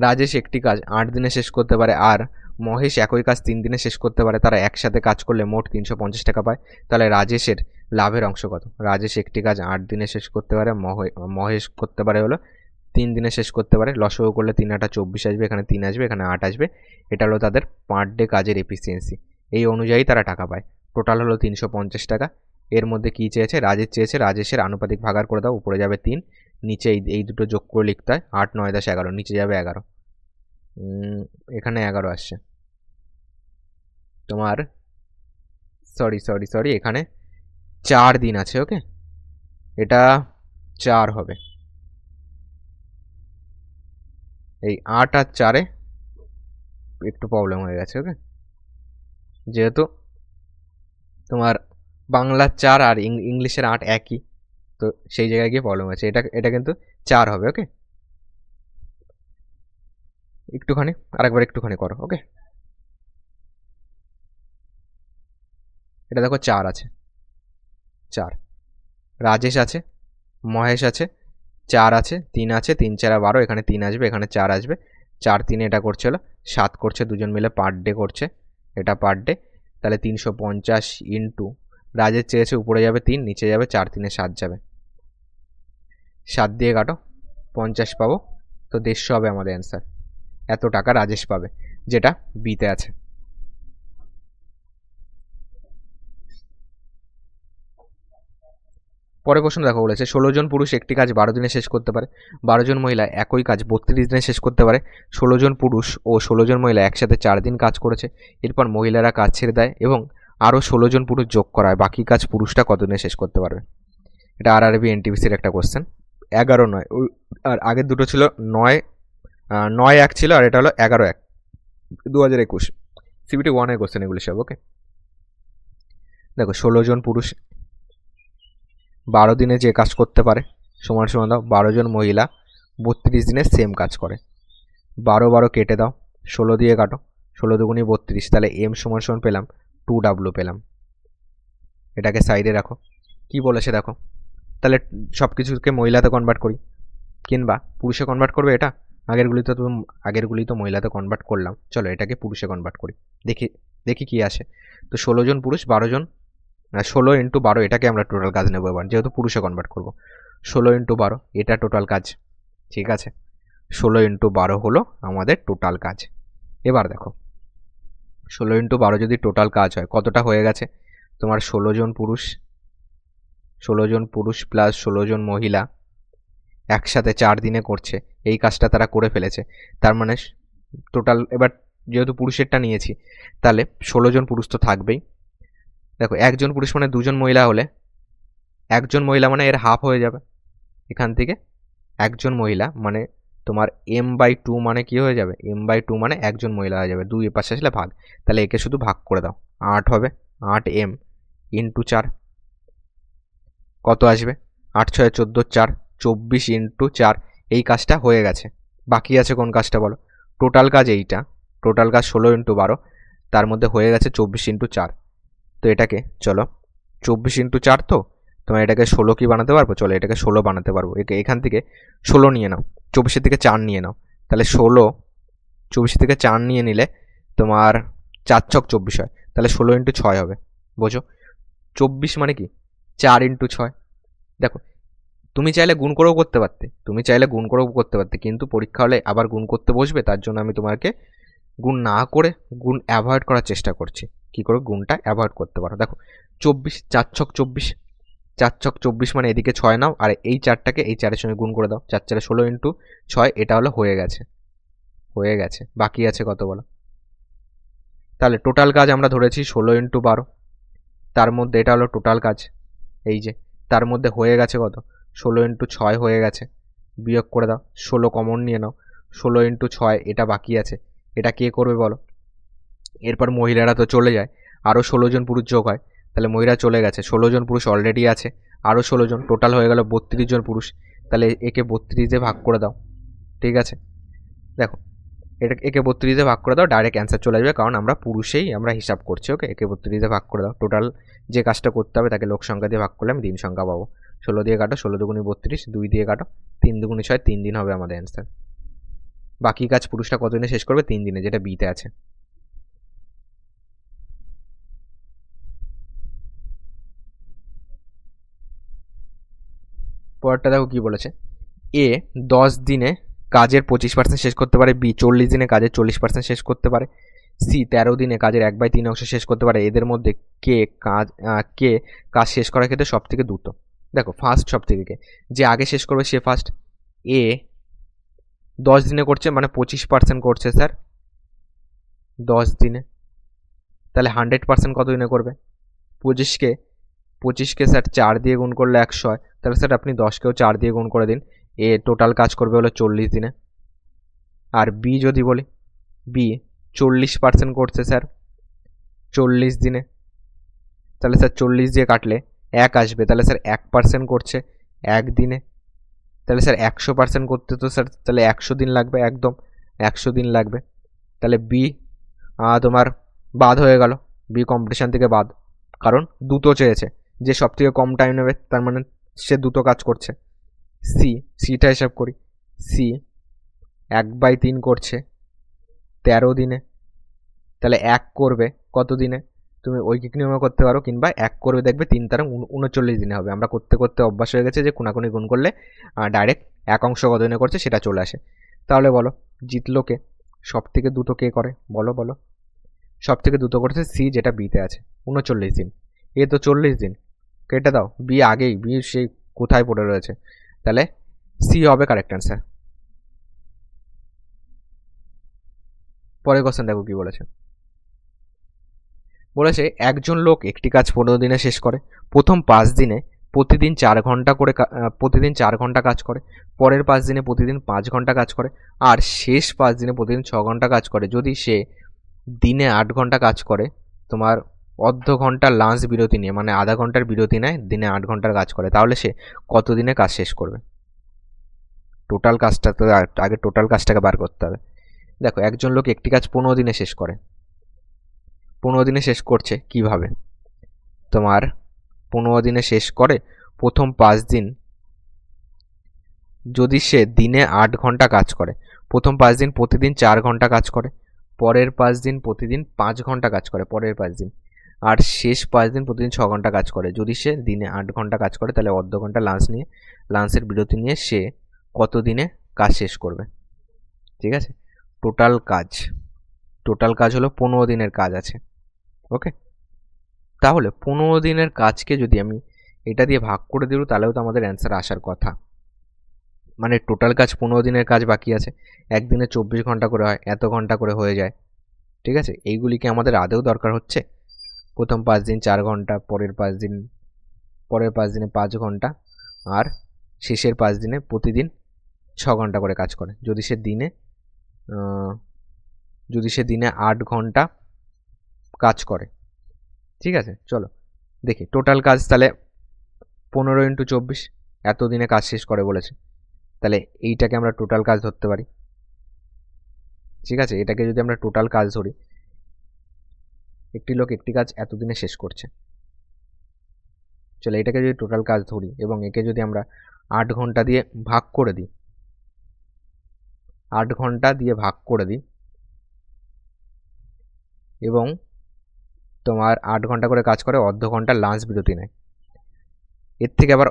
রাজেশ একটি কাজ 8 দিনে শেষ করতে পারে আর মহেশ একই কাজ 3 দিনে শেষ করতে পারে, তারা একসাথে কাজ করলে মোট 350 টাকা পায়, তাহলে রাজেশের লাভের অংশ কত? রাজেশ একটি কাজ 8 দিনে শেষ করতে পারে, মহেশ করতে পারে হলো 3 দিনে শেষ করতে পারে, লসও করলে 3 8 24 আসবে, এখানে 3 আসবে, এখানে 8 আসবে, এটা হলো তাদের পার ডে কাজের এফিসিয়েন্সি, এই অনুযায়ী তারা টাকা পায়। টোটাল হলো 350 টাকা। এর মধ্যে কি চেয়েছে? রাজেশ চেয়েছে রাজেশের আনুপাতিক ভাগার করে দাও, উপরে যাবে 3, নিচে এই দুটো যোগ করে লিখতে হয়, 8 9 10 11, নিচে যাবে 11, এখানে 11 আসছে তোমার, সরি এখানে 4 দিন আছে, ওকে, এটা 4 হবে, এই 8 আর 4-এ একটু প্রবলেম হয়ে গেছে, ওকে, যেহেতু তোমার বাংলার 4 আর ইংলিশের 8 একই, তো সেই জায়গায় গিয়ে প্রবলেম আছে, এটা কিন্তু 4 হবে, ওকে। আরেকবার করো, ওকে। এটা দেখো 4 আছে, 4, রাজেশ আছে, মহেশ আছে, 4 আছে, 3 আছে, 3 4 12, এখানে 3 আসবে, এখানে 4 আসবে, 4 3 এটা করছে হলো 7 করছে, দুজন মিলে পার ডে করছে, এটা পার ডে, তাহলে 350 ইন্টু, রাজেশ চেয়েছে উপরে যাবে 3, নিচে যাবে 4 3 7 যাবে, 7 দিয়ে কাটো, 50 পাবো, তো 150 হবে আমাদের অ্যান্সার। এত টাকা রাজেশ পাবে, যেটা বিতে আছে। পরে প্রশ্ন দেখো, বলেছে 16 জন পুরুষ একটি কাজ 12 দিনে শেষ করতে পারে, 12 জন মহিলা একই কাজ 32 দিনে শেষ করতে পারে, 16 জন পুরুষ ও 16 জন মহিলা একসাথে 4 দিন কাজ করেছে, এরপর মহিলারা কাজ ছেড়ে দেয় এবং আরও 16 জন পুরুষ যোগ করায়, বাকি কাজ পুরুষটা কত দিনে শেষ করতে পারবে? এটা RRB NTPCর একটা কোশ্চেন। 11 নয়, আর আগের দুটো ছিল 9 1 ছিল, আর এটা হলো 11 1, 2021 CBT 1-এর কোশ্চেন এগুলি সব, ওকে। দেখো 16 জন পুরুষ 12 দিনে যে কাজ করতে পারে সমান সমান দাও 12 জন মহিলা 32 দিনে সেম কাজ করে, 12 12 কেটে দাও, 16 দিয়ে কাটো, 16 দুগুণি 32, তাহলে M সমান সমান পেলাম 2W পেলাম। এটাকে সাইডে রাখো। কি বলেছে দেখো, তাহলে সব কিছুকে মহিলাতে কনভার্ট করি, কিংবা পুরুষে কনভার্ট করবে, এটা আগেরগুলি তো মহিলাতে কনভার্ট করলাম, চলো এটাকে পুরুষে কনভার্ট করি, দেখি কি আসে। তো 16 জন পুরুষ 12 জন, 16 ইন্টু 12, এটাকে আমরা টোটাল কাজ নেবো এবার, যেহেতু পুরুষে কনভার্ট করবো, 16 ইন্টু 12 এটা টোটাল কাজ, ঠিক আছে, 16 ইন্টু 12 হলো আমাদের টোটাল কাজ। এবার দেখো 16 ইন্টু 12 যদি টোটাল কাজ হয় কতটা হয়ে গেছে তোমার, 16 জন পুরুষ প্লাস 16 জন মহিলা একসাথে 4 দিনে করছে, এই কাজটা তারা করে ফেলেছে, তার মানে টোটাল, এবার যেহেতু পুরুষেরটা নিয়েছি তাহলে 16 জন পুরুষ তো থাকবেই। দেখো একজন পুরুষ মানে 2 জন মহিলা হলে, একজন মহিলা মানে এর হাফ হয়ে যাবে, এখান থেকে একজন মহিলা মানে তোমার M/2 মানে কি হয়ে যাবে, M/2 মানে একজন মহিলা হয়ে যাবে, 2 এর পাশে আসলে ভাগ, তাহলে একে শুধু ভাগ করে দাও, 8 হবে, 8M ইন্টু 4 কত আসবে, 8 6 14 4, 24 ইন্টু 4, এই কাজটা হয়ে গেছে। বাকি আছে কোন কাজটা বলো? টোটাল কাজ এইটা, টোটাল কাজ 16 ইন্টু 12, তার মধ্যে হয়ে গেছে 24 ইন্টু 4, তো এটাকে চলো 24 ইন্টু 4, তো তোমার এটাকে 16 কি বানাতে পারবো, চলো এটাকে 16 বানাতে পারবো, এখান থেকে 16 নিয়ে নাও, 24 থেকে 4 নিয়ে নাও, তাহলে 16, 24 থেকে 4 নিয়ে নিলে তোমার 4 ছক 24 হয়, তাহলে 16 ইন্টু 6 হবে, বোঝো 24 মানে কি 4 ইন্টু 6। দেখো তুমি চাইলে গুণ করেও করতে পারতে, কিন্তু পরীক্ষা হলে আবার গুণ করতে বসবে, তার জন্য আমি তোমাকে গুণ না করে গুণ অ্যাভয়েড করার চেষ্টা করছি, কি করে গুণটা অ্যাভয়েড করতে পারো। দেখো 24, 4 ছক 24, 4 ছক 24 মানে এদিকে 6 নাও, আর এই 4টাকে এই 4-এর সঙ্গে গুণ করে দাও, 4 4 16 ইন্টু 6, এটা হলো হয়ে গেছে, বাকি আছে কত বলো? তাহলে টোটাল কাজ আমরা ধরেছি 16 ইন্টু 12, তার মধ্যে এটা হলো টোটাল কাজ, এই যে তার মধ্যে হয়ে গেছে কত, 16 ইন্টু 6 হয়ে গেছে, বিয়োগ করে দাও, 16 কমন নিয়ে নাও, 16 ইন্টু 6 এটা বাকি আছে, এটা কে করবে বলো? এরপর মহিলারা তো চলে যায়, আরও 16 জন পুরুষ যোগ হয়, তাহলে মহিলা চলে গেছে, 16 জন পুরুষ অলরেডি আছে, আরও 16 জন, টোটাল হয়ে গেল 32 জন পুরুষ, তাহলে একে 32 দিয়ে ভাগ করে দাও, ঠিক আছে। দেখো এটা একে 32 ভাগ করে দাও, ডাইরেক্ট অ্যান্সার চলে আসবে, কারণ আমরা পুরুষেই আমরা হিসাব করছি। ওকে, একে 32 ভাগ করে দাও। টোটাল যে কাজটা করতে হবে তাকে লোক সংখ্যা দিয়ে ভাগ করলে আমি দিন সংখ্যা পাবো। 16 দিয়ে কাটো, 16 দুগুণি 32, 2 দিয়ে কাটো, 3 দুগুণি 6, 3 দিন হবে আমাদের অ্যান্সার। বাকি কাজ পুরুষটা কতদিনে শেষ করবে? 3 দিনে, যেটা বিতে আছে। পরেরটা দেখো কি বলেছে। এ 10 দিনে কাজের 25% শেষ করতে পারে, বি 40 দিনে কাজের 40% শেষ করতে পারে, সি 13 দিনে কাজের 1/3 অংশ শেষ করতে পারে। এদের মধ্যে কে কাজ শেষ করার ক্ষেত্রে সব থেকে দ্রুত? দেখো ফার্স্ট সব থেকে কে, যে আগে শেষ করবে সে ফার্স্ট। এ 10 দিনে করছে মানে 25% করছে স্যার 10 দিনে, তাহলে 100% কত দিনে করবে? 25কে স্যার 4 দিয়ে গুণ করলে 100 হয়, তাহলে স্যার আপনি 10কেও 4 দিয়ে গুণ করে দিন। এ টোটাল কাজ করবে হলো 40 দিনে। আর বি যদি বলি, বি 40% করছে স্যার 40 দিনে, তাহলে স্যার 40 দিয়ে কাটলে 1 আসবে, তাহলে স্যার 1% করছে 1 দিনে, তাহলে স্যার 100% করতে তো স্যার তাহলে 100 দিন লাগবে, একদম 100 দিন লাগবে। তাহলে বি তোমার বাদ হয়ে গেল, বি কম্পিটিশন থেকে বাদ, কারণ দুটো চেয়েছে, যে সব থেকে কম টাইম নেবে তার মানে সে দুটো কাজ করছে। সিটা হিসাব করি, সি 1/3 করছে 13 দিনে, তাহলে 1 করবে কত দিনে? তুমি ঐকিক নিয়মে করতে পারো, কিংবা 1 করবে দেখবে 3 তারা 39 দিনে হবে। আমরা করতে করতে অভ্যাস হয়ে গেছে যে কোনাকুনি গুণ করলে ডাইরেক্ট এক অংশ কত দিনে করছে সেটা চলে আসে। তাহলে বলো জিতলো কে? সব থেকে দ্রুত কে করে? বলো বলো। সব থেকে দ্রুত করছে সি, যেটা বিতে আছে 39 দিন। এ তো 40 দিন, কেটে দাও, বি আগেই, বি সেই কোথায় পড়ে রয়েছে, তাহলে সি হবে কারেক্ট অ্যান্সার। পরের কোশ্চেন দেখো কি বলেছে। বলেছে একজন লোক একটি কাজ 15 দিনে শেষ করে। প্রথম 5 দিনে প্রতিদিন 4 ঘন্টা করে প্রতিদিন 4 ঘন্টা কাজ করে, পরের 5 দিনে প্রতিদিন 5 ঘন্টা কাজ করে, আর শেষ 5 দিনে প্রতিদিন 6 ঘন্টা কাজ করে। যদি সে দিনে 8 ঘন্টা কাজ করে, তোমার অর্ধ ঘন্টা লাঞ্চ বিরতি নিয়ে, মানে আধা ঘন্টার বিরতি নেয়, দিনে 8 ঘন্টার কাজ করে, তাহলে সে কত দিনে কাজ শেষ করবে? টোটাল কাজটা তো আগে টোটাল কাজটাকে বার করতে হবে। দেখো একজন লোক একটি কাজ 15 দিনে শেষ করে, 15 দিনে শেষ করছে কিভাবে? তোমার 15 দিনে শেষ করে, প্রথম 5 দিন যদি সে দিনে 8 ঘন্টা কাজ করে, প্রথম 5 দিন প্রতিদিন 4 ঘন্টা কাজ করে, পরের 5 দিন প্রতিদিন 5 ঘন্টা কাজ করে পরের 5 দিন, আর শেষ 5 দিন প্রতিদিন 6 ঘন্টা কাজ করে। যদি সে দিনে 8 ঘন্টা কাজ করে, তাহলে অর্ধ ঘন্টা লাঞ্চের বিরতি নিয়ে সে কত দিনে কাজ শেষ করবে? ঠিক আছে, টোটাল কাজ হলো 15 দিনের কাজ আছে। ওকে, তাহলে 15 দিনের কাজকে যদি আমি এটা দিয়ে ভাগ করে দিই, তাহলেও তো আমাদের অ্যান্সার আসার কথা। মানে টোটাল কাজ 15 দিনের কাজ বাকি আছে, একদিনে 24 ঘন্টা করে হয়, এত ঘন্টা করে হয়ে যায়। ঠিক আছে, এইগুলি কি আমাদের আদেও দরকার হচ্ছে? প্রথম 5 দিন 4 ঘন্টা, পরের 5 দিনে 5 ঘন্টা, আর শেষের 5 দিনে প্রতিদিন 6 ঘন্টা করে কাজ করে। যদি সে দিনে 8 ঘন্টা কাজ করে। ঠিক আছে, চলো দেখি টোটাল কাজ, তাহলে 15 × 24 এত দিনে কাজ শেষ করে বলেছে, তাহলে এইটাকে আমরা টোটাল কাজ ধরতে পারি। ঠিক আছে, এটাকে যদি আমরা টোটাল কাজ ধরি, একটি লোক একটি কাজ এতদিনে শেষ করছে, চলো এটাকে যদি টোটাল কাজ ধরি এবং একে যদি আমরা 8 ঘন্টা দিয়ে ভাগ করে দিই, 8 ঘন্টা দিয়ে ভাগ করে দিই, এবং তোমার 8 ঘন্টা করে কাজ করে, অর্ধ ঘন্টা লাঞ্চ বিরতি নেয়, এর থেকে আবার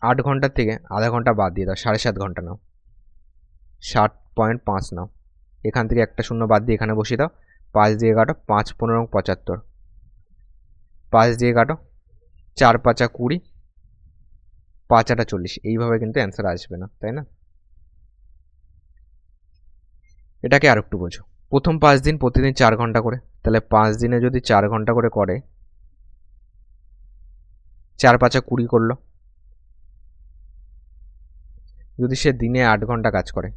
8 ঘন্টার থেকে আধা ঘন্টা বাদ দিয়ে দাও, 7.5 ঘন্টা নাও, 60.5 নাও, এখান থেকে একটা শূন্য বাদ দিয়ে এখানে বসিয়ে দাও, 5 দিয়ে কাটো, 5 15 75, 5 দিয়ে কাটো, 4 5 20, 5 8 40, এইভাবে কিন্তু অ্যান্সার আসবে না, তাই না? এটাকে আর একটু বোঝো। প্রথম 5 দিন প্রতিদিন 4 ঘন্টা করে, তাহলে 5 দিনে যদি 4 ঘন্টা করে করে, 4 5 20 করলো। যদি সে দিনে 8 ঘন্টা কাজ করে,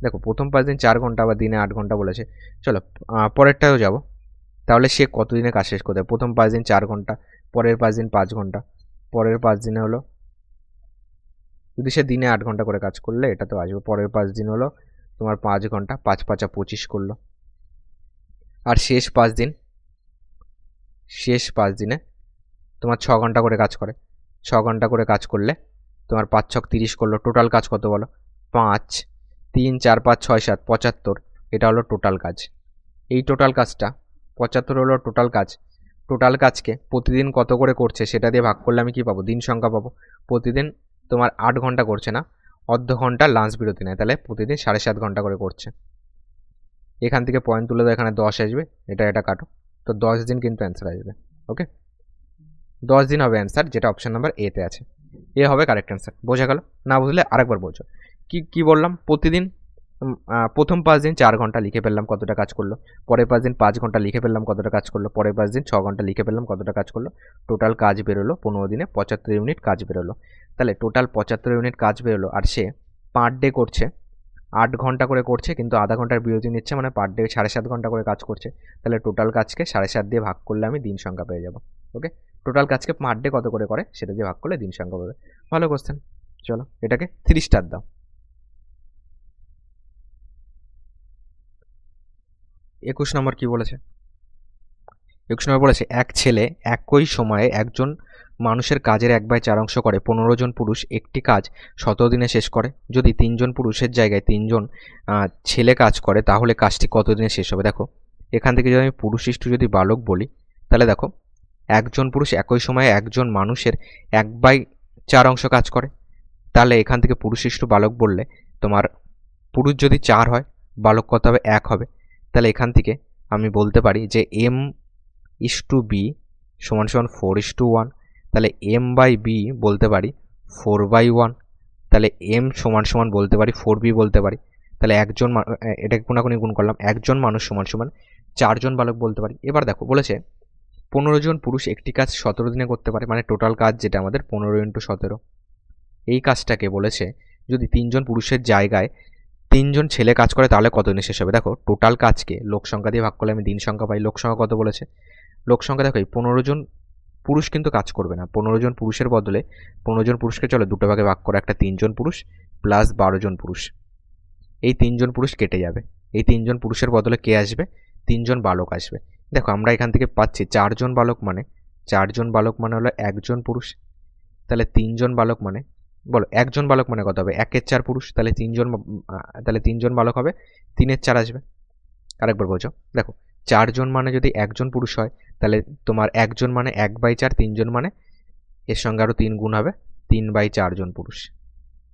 দেখো প্রথম 5 দিন 4 ঘন্টা, আবার দিনে 8 ঘন্টা বলেছে, চলো পরেরটাও যাব, তাহলে সে কত দিনে কাজ শেষ করতে? প্রথম 5 দিন 4 ঘন্টা, পরের 5 দিন 5 ঘন্টা, পরের 5 দিনে হলো, যদি সে দিনে 8 ঘন্টা করে কাজ করলে এটা তো আসবে, পরের 5 দিন হলো তোমার 5 ঘন্টা, 5 5 25 করলো। আর শেষ 5 দিনে তোমার 6 ঘন্টা করে কাজ করে। 6 ঘন্টা করে কাজ করলে তোমার 5 6 30 করলো। টোটাল কাজ কত বলো? 5 3 4 5 6 7 75। এটা হলো টোটাল কাজ। এই টোটাল কাজটা 75 হলো টোটাল কাজ। টোটাল কাজকে প্রতিদিন কত করে করছে সেটা দিয়ে ভাগ করলে আমি কি পাবো? দিন সংখ্যা পাবো। প্রতিদিন তোমার 8 ঘন্টা করছে না, অর্ধ ঘন্টা লাঞ্চ বিরতি নেয়, তাহলে প্রতিদিন 7.5 ঘন্টা করে করছে। এখান থেকে পয়েন্ট তুলে দাও, এখানে 10 আসবে, এটা কাটো, তো 10 দিন কিন্তু অ্যান্সার আসবে। ওকে, 10 দিন হবে অ্যান্সার, যেটা অপশন নাম্বার এতে আছে। এ হবে কারেক্ট অ্যান্সার। বোঝা গেল? না বুঝলে আরেকবার বোঝো। কি বললাম? প্রতিদিন প্রথম 5 দিন 4 ঘন্টা লিখে ফেললাম কতটা কাজ করলো, পরের 5 দিন 5 ঘন্টা লিখে ফেললাম কতটা কাজ করলো, পরের 5 দিন 6 ঘন্টা লিখে ফেললাম কতটা কাজ করলো। টোটাল কাজ বেরোলো 15 দিনে 75 ইউনিট কাজ বেরোলো। তাহলে টোটাল 75 ইউনিট কাজ বেরোলো। আর সে পার ডে করছে 8 ঘন্টা করে করছে, কিন্তু আধা ঘন্টার বিরতি নিচ্ছে, মানে পার ডে 7.5 ঘন্টা করে কাজ করছে। তাহলে টোটাল কাজকে 7.5 দিয়ে ভাগ করলে আমি দিন সংখ্যা পেয়ে যাবো। ওকে, টোটাল কাজকে পার ডে কত করে সেটা দিয়ে ভাগ করলে দিন সংখ্যা পাবে। ভালো কোশ্চেন। চলো এটাকে 3 স্টার দাও। 21 নম্বর কি বলেছে? 21 নম্বর বলেছে, এক ছেলে একই সময়ে একজন মানুষের কাজের 1/4 অংশ করে। 15 জন পুরুষ একটি কাজ 17 দিনে শেষ করে। যদি 3 জন পুরুষের জায়গায় 3 জন ছেলে কাজ করে, তাহলে কাজটি কত দিনে শেষ হবে? দেখো, এখান থেকে যদি আমি পুরুষ ইষ্টু যদি বালক বলি, তাহলে দেখো একজন পুরুষ একই সময়ে একজন মানুষের 1/4 অংশ কাজ করে। তাহলে এখান থেকে পুরুষ ইষ্টু বালক বললে তোমার পুরুষ যদি 4 হয়, বালক কত হবে? 1 হবে। তাহলে এখান থেকে আমি বলতে পারি যে m/b সমান সমান 4:1। তাহলে m/b বলতে পারি 4/1। তাহলে m সমান সমান বলতে পারি 4b বলতে পারি। তাহলে একজন এটাকে কোনাকুনি গুণ করলাম, একজন মানুষ সমান সমান 4 জন বালক বলতে পারি। এবার দেখো বলেছে 15 জন পুরুষ একটি কাজ 17 দিনে করতে পারে, মানে টোটাল কাজ যেটা আমাদের 15 × 17। এই কাজটাকে বলেছে যদি 3 জন পুরুষের জায়গায় 3 জন ছেলে কাজ করে, তাহলে কত দিনে শেষ হবে? দেখো, টোটাল কাজকে লোক সংখ্যা দিয়ে ভাগ করলে আমি দিন সংখ্যা পাই। লোক সংখ্যা কত বলেছে? লোক সংখ্যা দেখো, এই 15 জন পুরুষ কিন্তু কাজ করবে না। 15 জন পুরুষের বদলে 15 জন পুরুষকে চলো দুটো ভাগে ভাগ করো, একটা 3 জন পুরুষ প্লাস 12 জন পুরুষ। এই 3 জন পুরুষ কেটে যাবে। এই 3 জন পুরুষের বদলে কে আসবে? 3 জন বালক আসবে। দেখো, আমরা এখান থেকে পাচ্ছি 4 জন বালক, মানে 4 জন বালক মানে হলো 1 জন পুরুষ। তাহলে 3 জন বালক মানে, বলো 1 জন বালক মানে কত হবে? 1 এর 4 পুরুষ। তাহলে 3 জন বালক হবে, 3 এর 4 আসবে। আরেকবার বোঝো, দেখো 4 জন মানে যদি 1 জন পুরুষ হয়, তাহলে তোমার 1 জন মানে 1/4, 3 জন মানে এর সঙ্গে আরও 3 গুণ হবে, 3/4 জন পুরুষ।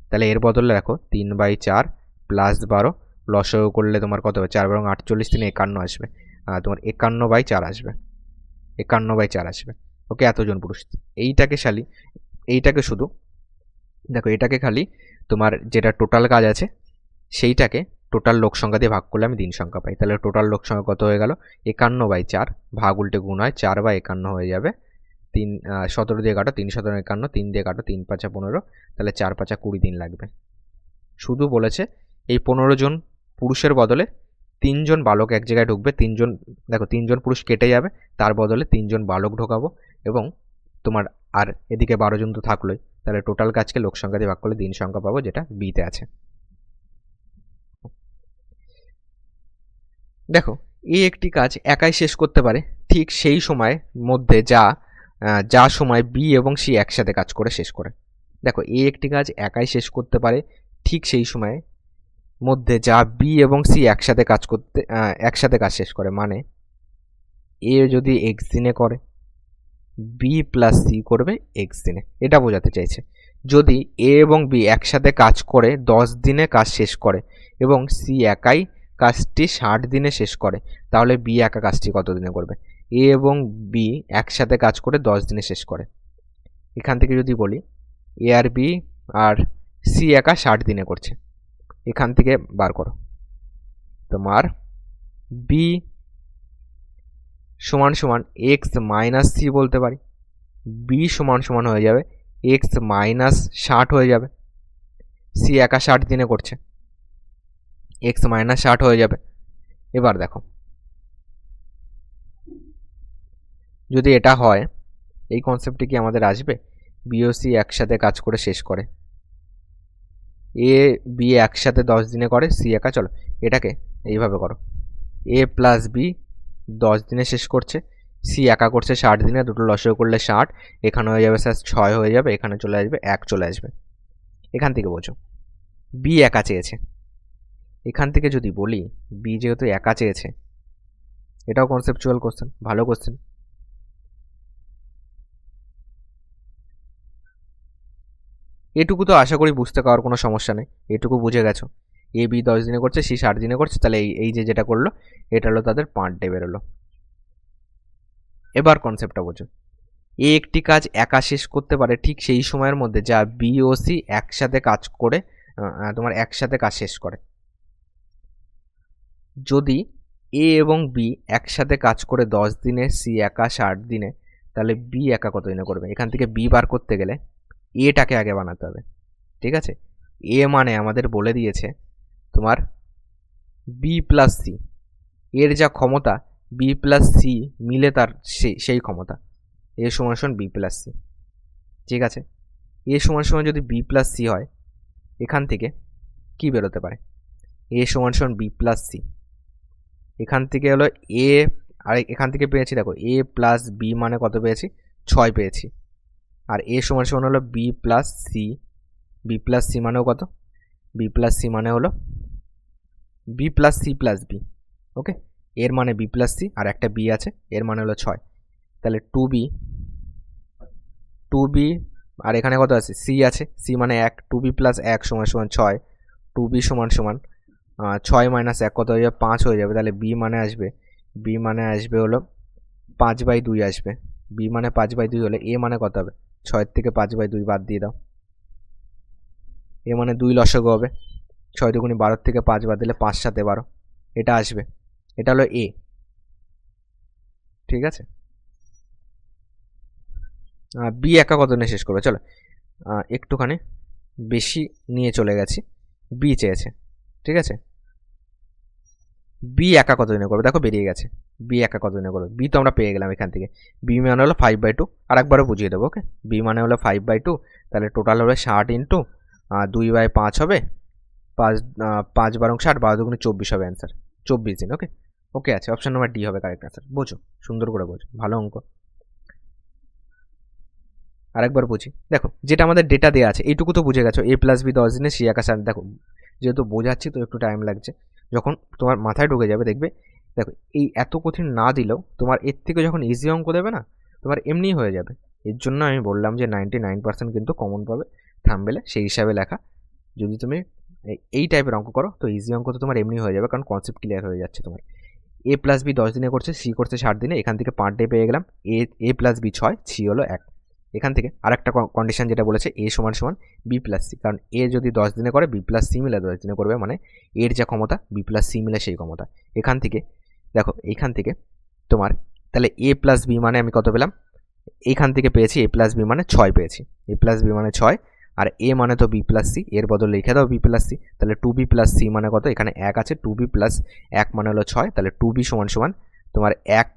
তাহলে এর বদলে দেখো 3/4 প্লাস 12 লসাগু করলে তোমার কত হবে? 4 × 48, 3 51 আসবে। তোমার 51/4 আসবে, 51/4 আসবে। ওকে, এতজন পুরুষ। এইটাকে শুধু দেখো, এটাকে খালি তোমার যেটা টোটাল কাজ আছে সেইটাকে টোটাল লোক সংখ্যা দিয়ে ভাগ করলে আমি দিন সংখ্যা পাই। তাহলে টোটাল লোক সংখ্যা কত হয়ে গেল? 51/4, ভাগ উল্টে গুণ হয় 4/51 হয়ে যাবে। 17 দিয়ে কাটো, 3 × 17 = 51, 3 দিয়ে কাটো, 3 × 5 = 15, তাহলে 4 × 5 = 20 দিন লাগবে। শুধু বলেছে এই 15 জন পুরুষের বদলে 3 জন বালক এক জায়গায় ঢুকবে। 3 জন, দেখো 3 জন পুরুষ কেটে যাবে, তার বদলে 3 জন বালক ঢোকাবো, এবং তোমার আর এদিকে 12 জন তো থাকলোই। তাহলে টোটাল কাজকে লোক সংখ্যা দিয়ে ভাগ করলে দিন সংখ্যা পাবো, যেটা বিতে আছে। দেখো, এই একটি কাজ একাই শেষ করতে পারে ঠিক সেই সময়ের মধ্যে যা সময় বি এবং সি একসাথে কাজ করে শেষ করে। দেখো, এই একটি কাজ একাই শেষ করতে পারে ঠিক সেই সময়ের মধ্যে যা বি এবং সি একসাথে কাজ শেষ করে। মানে এ যদি এক্স দিনে করে, বি প্লাস সি করবে এক্স দিনে, এটা বোঝাতে চাইছে। যদি এ এবং বি একসাথে কাজ করে 10 দিনে কাজ শেষ করে এবং সি একাই কাজটি 60 দিনে শেষ করে, তাহলে বি একা কাজটি কত দিনে করবে? এ এবং বি একসাথে কাজ করে 10 দিনে শেষ করে। এখান থেকে যদি বলি এ আর বি আর সি একা 60 দিনে করছে, এখান থেকে বার করো তোমার বি সমান সমান এক্স মাইনাস সি বলতে পারি। বি সমান সমান হয়ে যাবে এক্স মাইনাস 60 হয়ে যাবে। সি একা 60 দিনে করছে, এক্স মাইনাস 60 হয়ে যাবে। এবার দেখো, যদি এটা হয়, এই কনসেপ্টে কি আমাদের আসবে? বি ও সি একসাথে কাজ করে শেষ করে, এ বি একসাথে 10 দিনে করে, সি একা। চলো এটাকে এইভাবে করো, এ প্লাস বি 10 দিনে শেষ করছে, সি একা করছে 60 দিনে, দুটো লসও করলে 60, এখানে হয়ে যাবে স্যার 6 হয়ে যাবে, এখানে চলে আসবে 1 চলে আসবে। এখান থেকে বোঝো বি একা চেয়েছে, এখান থেকে যদি বলি বি যেহেতু একা চেয়েছে, এটাও কনসেপচুয়াল কোশ্চেন, ভালো কোশ্চেন। এটুকু তো আশা করি বুঝতে পাওয়ার কোনো সমস্যা নেই, এটুকু বুঝে গেছো। এ বি 10 দিনে করছে, সি 60 দিনে করছে, তাহলে এই যে যেটা করলো এটা হলো তাদের পার ডে বেরোলো। এবার কনসেপ্টটা বোঝো, এ একটি কাজ একা শেষ করতে পারে ঠিক সেই সময়ের মধ্যে যা বি ও সি একসাথে কাজ করে তোমার একসাথে কাজ শেষ করে। যদি এ এবং বি একসাথে কাজ করে 10 দিনে, সি একা 60 দিনে, তাহলে বি একা কত দিনে করবে? এখান থেকে বি বার করতে গেলে এটাকে আগে বানাতে হবে, ঠিক আছে? এ মানে আমাদের বলে দিয়েছে তোমার বি প্লাস সি, এর যা ক্ষমতা বি প্লাস সি মিলে তার সেই ক্ষমতা, এ সমান সমান বি প্লাস সি, ঠিক আছে? এ সমান সমান যদি বি প্লাস সি হয়, এখান থেকে কি বেরোতে পারে? এ সমান সমান বি প্লাস সি, এখান থেকে হলো এ, আর এখান থেকে পেয়েছি দেখো এ প্লাস বি মানে কত পেয়েছি? 6 পেয়েছি। আর এ সমান সমান হলো B plus C, B plus C মানেও কত? বি প্লাস সি মানে হলো B plus C plus B, okay? এর মানে বি প্লাস সি আর একটা বি আছে, এর মানে হলো 6, তাহলে 2b আর এখানে কত আছে? সি আছে, সি মানে 1, 2b প্লাস 1 সমান সমান 6, 2b সমান সমান 6 মাইনাস 1 কত হয়ে যাবে? 5 হয়ে যাবে। তাহলে বি মানে আসবে হলো 5/2 আসবে। বি মানে 5/2 হলে এ মানে কত হবে? 6 থেকে 5/2 বাদ দিয়ে দাও, এ মানে 2 লসাগু হবে, 6 দুগুণে 12 থেকে 5 বাদ দিলে 5 7 12, এটা আসবে, এটা হলো এ, ঠিক আছে? বি একা কত দিনে শেষ করবে? চলো একটুখানি বেশি নিয়ে চলে গেছি, বি চেয়েছে, ঠিক আছে? বি একা কত দিনে করবে? দেখো বেরিয়ে গেছে, বি একা কত দিনে করবে? বি তো আমরা পেয়ে গেলাম এখান থেকে, বি মানে হলো 5/2, আর একবারও বুঝিয়ে দেবো, ওকে? বি মানে হলো 5/2, তাহলে টোটাল হবে 60 ইন্টু 2/5 হবে, 5 12 60, 12 দুগুণে 24 হবে অ্যান্সার, 24 দিন, ওকে? ওকে আছে, অপশন নাম্বার ডি হবে কারেক্ট অ্যান্সার। বোঝো, সুন্দর করে বোঝো, ভালো অঙ্ক। আরেকবার বুঝি, দেখো যেটা আমাদের ডেটা দেওয়া আছে এইটুকু তো বুঝে গেছো, এ প্লাস বি 10 দিনে, সি একা 60। দেখো যেহেতু বোঝাচ্ছি তো একটু টাইম লাগছে, যখন তোমার মাথায় ঢুকে যাবে দেখবে, দেখো এই এত কঠিন না দিলেও তোমার এর থেকে যখন ইজি অঙ্ক দেবে না, তোমার এমনিই হয়ে যাবে। এর জন্য আমি বললাম যে 99% কিন্তু কমন পাবে থাম্বনেলে, সেই হিসাবে লেখা। যদি তুমি এই টাইপের অঙ্ক করো তো ইজি অঙ্ক তো তোমার এমনি হয়ে যাবে, কারণ কনসেপ্ট ক্লিয়ার হয়ে যাচ্ছে তোমার। এ প্লাস বি 10 দিনে করছে, সি করছে 60 দিনে, এখান থেকে পার ডে পেয়ে গেলাম। এ প্লাস বি 6, সি হলো 1। এখান থেকে আরেকটা কন্ডিশন যেটা বলেছে এ সমান সমান বি প্লাস সি, কারণ এ যদি 10 দিনে করে বি প্লাস সি মিলে 10 দিনে করবে, মানে এর যা ক্ষমতা বি প্লাস সি মিলে সেই ক্ষমতা। এখান থেকে দেখো, এইখান থেকে তোমার তাহলে এ প্লাস বি মানে আমি কত পেলাম? এইখান থেকে পেয়েছি এ প্লাস বি মানে 6 পেয়েছি, এ প্লাস বি মানে 6, আর এ মানে তো বি প্লাস সি, এর বদলে লিখে দাও বি প্লাস সি, তাহলে 2b প্লাস সি মানে কত? এখানে 1 আছে, 2b প্লাস 1 মানে হলো 6, তাহলে 2b সমান সমান তোমার 1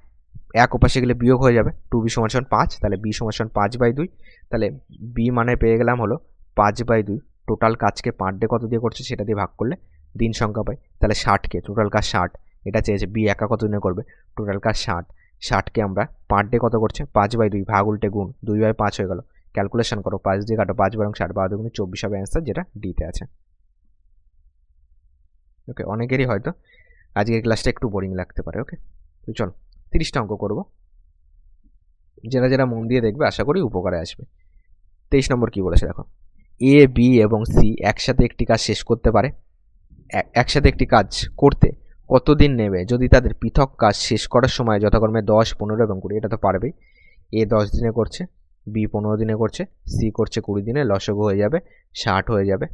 ওপাশে গেলে বিয়োগ হয়ে যাবে, 2b সমান সমান 5, তাহলে b সমান সমান 5/2, তাহলে b মানে পেয়ে গেলাম হলো 5/2। টোটাল কাজকে পার ডে কত দিয়ে করছে সেটা দিয়ে ভাগ করলে দিন সংখ্যা পাই, তাহলে 60কে টোটাল কাজ 60, এটা চেয়েছে বি একা কত দিনে করবে? টোটাল কাজ 60, 60কে আমরা পার ডে কত করছে? 5/2, ভাগ উল্টে গুণ 2/5 হয়ে গেল, ক্যালকুলেশন করো, 5 দিয়ে কাটো, 5 বারং 60, 12 দুগুণে 24 হবে অ্যান্সার, যেটা ডিতে আছে। ওকে, অনেকেরই হয়তো আজকের ক্লাসটা একটু বোরিং লাগতে পারে, ওকে? তো চলো 30টা অঙ্ক করবো, যারা মন দিয়ে দেখবে আশা করি উপকারে আসবে। 23 নম্বর কি বলেছে দেখো, এ বি এবং সি একসাথে একটি কাজ শেষ করতে পারে, একসাথে একটি কাজ করতে কতদিন নেবে যদি তাদের পৃথক কাজ শেষ করার সময় যথাক্রমে 10, 15 এবং 20? এটা তো পারবেই, এ 10 দিনে করছে, বি 15 দিনে করছে, সি করছে 20 দিনে, লসগু হয়ে যাবে 60 হয়ে যাবে,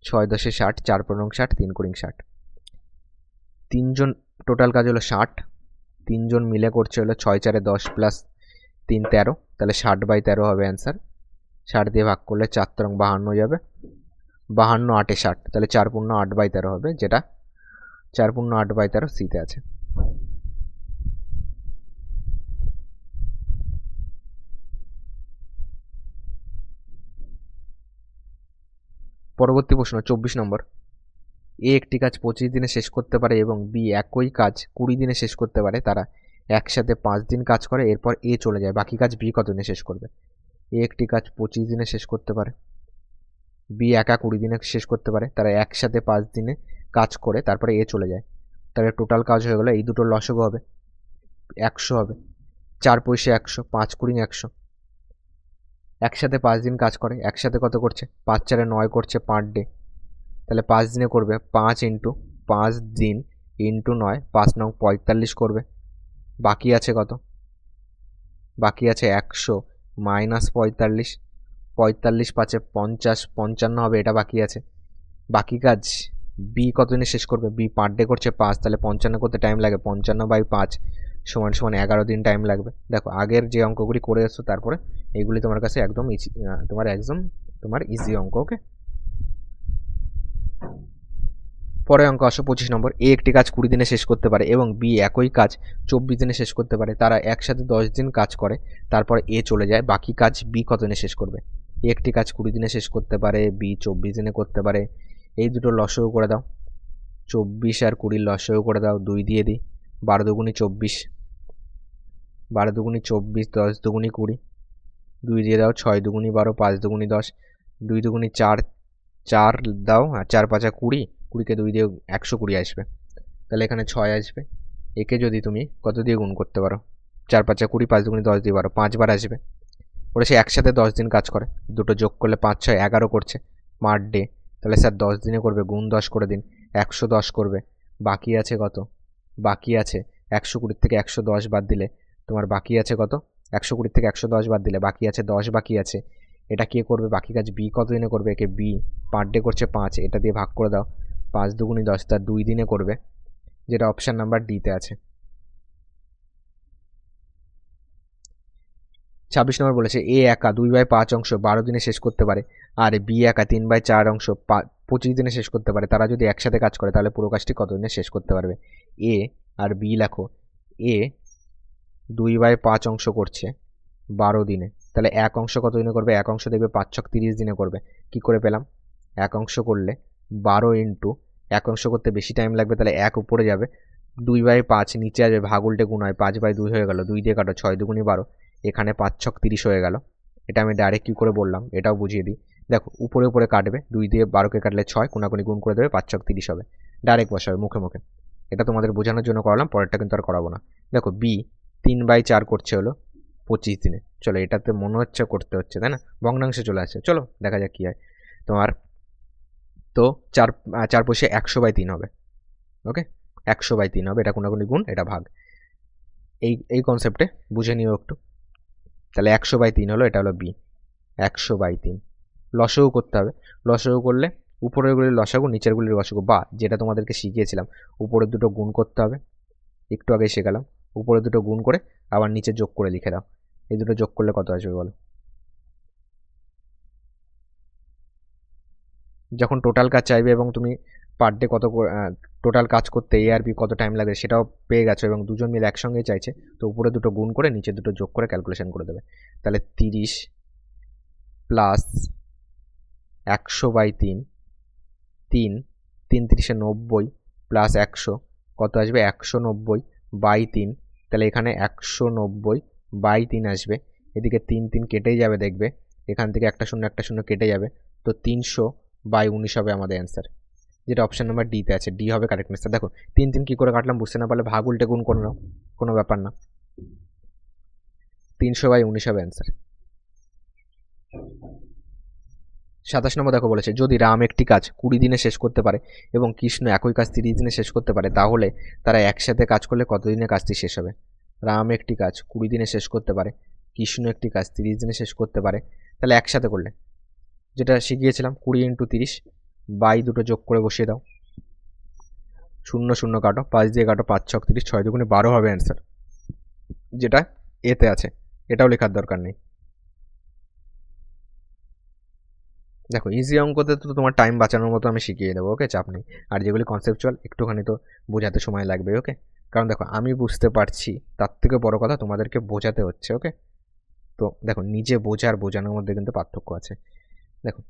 6 10 60, 4 15 60, 3 20 60, তিনজন টোটাল কাজ হলো 60, তিনজন মিলে করছে হলো 6 4 10 প্লাস 3 13, তাহলে 60/13 হবে অ্যান্সার। 60 দিয়ে ভাগ করলে 4 3 52 যাবে, 52 8 60, তাহলে 4 পূর্ণ 8/13 হবে, যেটা 4 পূর্ণ 8/13 সিতে আছে। পরবর্তী প্রশ্ন 24 নম্বর। এ একটি কাজ 25 দিনে শেষ করতে পারে এবং বি একই কাজ 20 দিনে শেষ করতে পারে। তারা একসাথে 5 দিন কাজ করে, এরপর এ চলে যায়, বাকি কাজ বি কত দিনে শেষ করবে? এ একটি কাজ 25 দিনে শেষ করতে পারে, বি একা 20 দিনে শেষ করতে পারে, তারা একসাথে 5 দিনে কাজ করে, তারপরে এ চলে যায়। তাহলে টোটাল কাজ হয়ে গেলো, এই দুটোর লসগু হবে 100 হবে। 4 পয়সা 100, 5 কুড়ি 100। একসাথে 5 দিন কাজ করে, একসাথে কত করছে? 5 4 9 করছে পার ডে। তাহলে 5 দিনে করবে 5 ইন্টু 5 দিন ইন্টু 9, 5 9 45 করবে। বাকি আছে কত? বাকি আছে 100 মাইনাস 45, 45 5 50, 55 হবে, এটা বাকি আছে। বাকি কাজ বি কত দিনে শেষ করবে? বি পার ডে করছে 5, তাহলে 55 করতে টাইম লাগে, 55/5 সমান সমান 11 দিন টাইম লাগবে। দেখো আগের যে অঙ্কগুলি করে এসছো, তারপরে এইগুলি তোমার কাছে একদম ইজি, তোমার ইজি অঙ্ক। ওকে, পরে অঙ্ক আসো 25 নম্বর। এ একটি কাজ 20 দিনে শেষ করতে পারে এবং বি একই কাজ 24 দিনে শেষ করতে পারে। তারা একসাথে 10 দিন কাজ করে, তারপর এ চলে যায়, বাকি কাজ বি কত দিনে শেষ করবে? এ একটি কাজ 20 দিনে শেষ করতে পারে, বি 24 দিনে করতে পারে। এই দুটো লসগু করে দাও, 24 আর 20 লসগু করে দাও, 2 দিয়ে দিই। 12 দুগুণি 24, 12 দুগুণি 24, 10 দুগুণি 20, 2 দিয়ে দাও। 6 দুগুণি 12, 5 দুগুণি 10, 2 দুগুণি 4, 4 দাও, আর 4 5 20, 20কে 2 দিয়ে 120 আসবে। তাহলে এখানে 6 আসবে। একে যদি তুমি কত দিয়ে গুণ করতে পারো? 4 5 20, 5 দুগুণি 10 দিয়ে 12, 5 বার আসবে। ওরা সে একসাথে 10 দিন কাজ করে, দুটো যোগ করলে 5 6 11 করছে পার ডে। তাহলে স্যার 10 দিনে করবে, গুণ 10 করে দিন, 110 করবে। বাকি আছে কত? বাকি আছে 120 থেকে 110 বাদ দিলে তোমার বাকি আছে কত? 120 থেকে 110 বাদ দিলে বাকি আছে 10 বাকি আছে। এটা কে করবে? বাকি কাজ বি কত দিনে করবে? একে বি পার ডে করছে 5, এটা দিয়ে ভাগ করে দাও। 5 দুগুণি 10, তার 2 দিনে করবে, যেটা অপশান নাম্বার ডিতে আছে। 26 নম্বর বলেছে এ একা 2/5 অংশ 12 দিনে শেষ করতে পারে, আর বি একা 3/4 অংশ 25 দিনে শেষ করতে পারে। তারা যদি একসাথে কাজ করে, তাহলে পুরো কাজটি কত দিনে শেষ করতে পারবে? এ আর বি লেখো। এ 2/5 অংশ করছে 12 দিনে, তাহলে এক অংশ কত দিনে করবে? এক অংশ দেখবে 5 6 30 দিনে করবে। কি করে পেলাম? এক অংশ করলে 12 ইন্টু, এক অংশ করতে বেশি টাইম লাগবে, তাহলে এক উপরে যাবে, 2/5 নিচে আসবে, ভাগ উল্টে গুণ হয়, 5/2 হয়ে গেল, 2 দিয়ে কাটো, 6 দুগুণি 12, এখানে 5 6 30 হয়ে গেল। এটা আমি ডাইরেক্ট কী করে বললাম এটাও বুঝিয়ে দিই। দেখো উপরে উপরে কাটবে, 2 দিয়ে 12কে কাটলে 6, কোনাকুনি গুণ করে দেবে, 5 6 30 হবে, ডাইরেক্ট বসাবে মুখে মুখে। এটা তোমাদের বোঝানোর জন্য করালাম, পরেরটা কিন্তু আর করাবো না। দেখো বি 3/4 করছে হলো 25 দিনে। চলো এটাতে মনে হচ্ছে করতে হচ্ছে, তাই না? ভগ্নাংশে চলে আসছে, চলো দেখা যাক কী হয় তোমার। তো 4 4 পয়সা 100/3 হবে। ওকে, 100/3 হবে, এটা কোনাকুনি গুণ, এটা ভাগ। এই কনসেপ্টে বুঝে নিও একটু। তাহলে 100/3 হলো, এটা হলো বি 100/3। লসাগু করতে হবে, লসাগু করলে উপরেরগুলির লসাগু নিচেরগুলির লসাগু, বা যেটা তোমাদেরকে শিখিয়েছিলাম উপরের দুটো গুণ করতে হবে, একটু আগে শেখালাম। উপরের দুটো গুণ করে আবার নিচে যোগ করে লিখে দাও। এই দুটো যোগ করলে কত আসবে বলো? যখন টোটাল কাজ চাইবে এবং তুমি পার ডে কত টোটাল কাজ করতে এ আর বি কত টাইম লাগে সেটাও পেয়ে গেছো, এবং দুজন মিলে একসঙ্গেই চাইছে, তো উপরে দুটো গুণ করে নিচে দুটো যোগ করে ক্যালকুলেশন করে দেবে। তাহলে 30 প্লাস 100/3, 3 3 30 90 প্লাস 100 কত আসবে? 190/3। তাহলে এখানে 190/3 আসবে। এদিকে 3 3 কেটেই যাবে, দেখবে এখান থেকে একটা শূন্য কেটে যাবে, তো 300/19 হবে আমাদের অ্যান্সার, যেটা অপশন নাম্বার ডিতে আছে। ডি হবে কারেক্ট অ্যান্সার। দেখো 3 3 কী করে কাটলাম বুঝতে না পারলে ভাগ উল্টে গুণ করে নাও, কোনো ব্যাপার না। 300/19 হবে অ্যান্সার। 27 নম্বর দেখো বলেছে যদি রাম একটি কাজ 20 দিনে শেষ করতে পারে এবং কৃষ্ণ একই কাজ 30 দিনে শেষ করতে পারে, তাহলে তারা একসাথে কাজ করলে কত দিনে কাজটি শেষ হবে? রাম একটি কাজ 20 দিনে শেষ করতে পারে, কৃষ্ণ একটি কাজ 30 দিনে শেষ করতে পারে, তাহলে একসাথে করলে যেটা শিখিয়েছিলাম 20 × 30 বাই দুটো যোগ করে বসিয়ে দাও, 0 0 কাটো, 5 দিয়ে কাটো, 5 6 30, 6 দুগুণে 12 হবে অ্যান্সার, যেটা এতে আছে, এটাও লেখার দরকার নেই। দেখো ইজি অঙ্কতে তো তোমার টাইম বাঁচানোর মতো আমি শিখিয়ে দেবো, ওকে, চাপ নেই। আর যেগুলি কনসেপচুয়াল একটুখানি তো বোঝাতে সময় লাগবে, ওকে। কারণ দেখো আমি বুঝতে পারছি, তার থেকে বড় কথা তোমাদেরকে বোঝাতে হচ্ছে, ওকে। তো দেখো নিজে বোঝার বোঝানোর মধ্যে কিন্তু পার্থক্য আছে। দেখো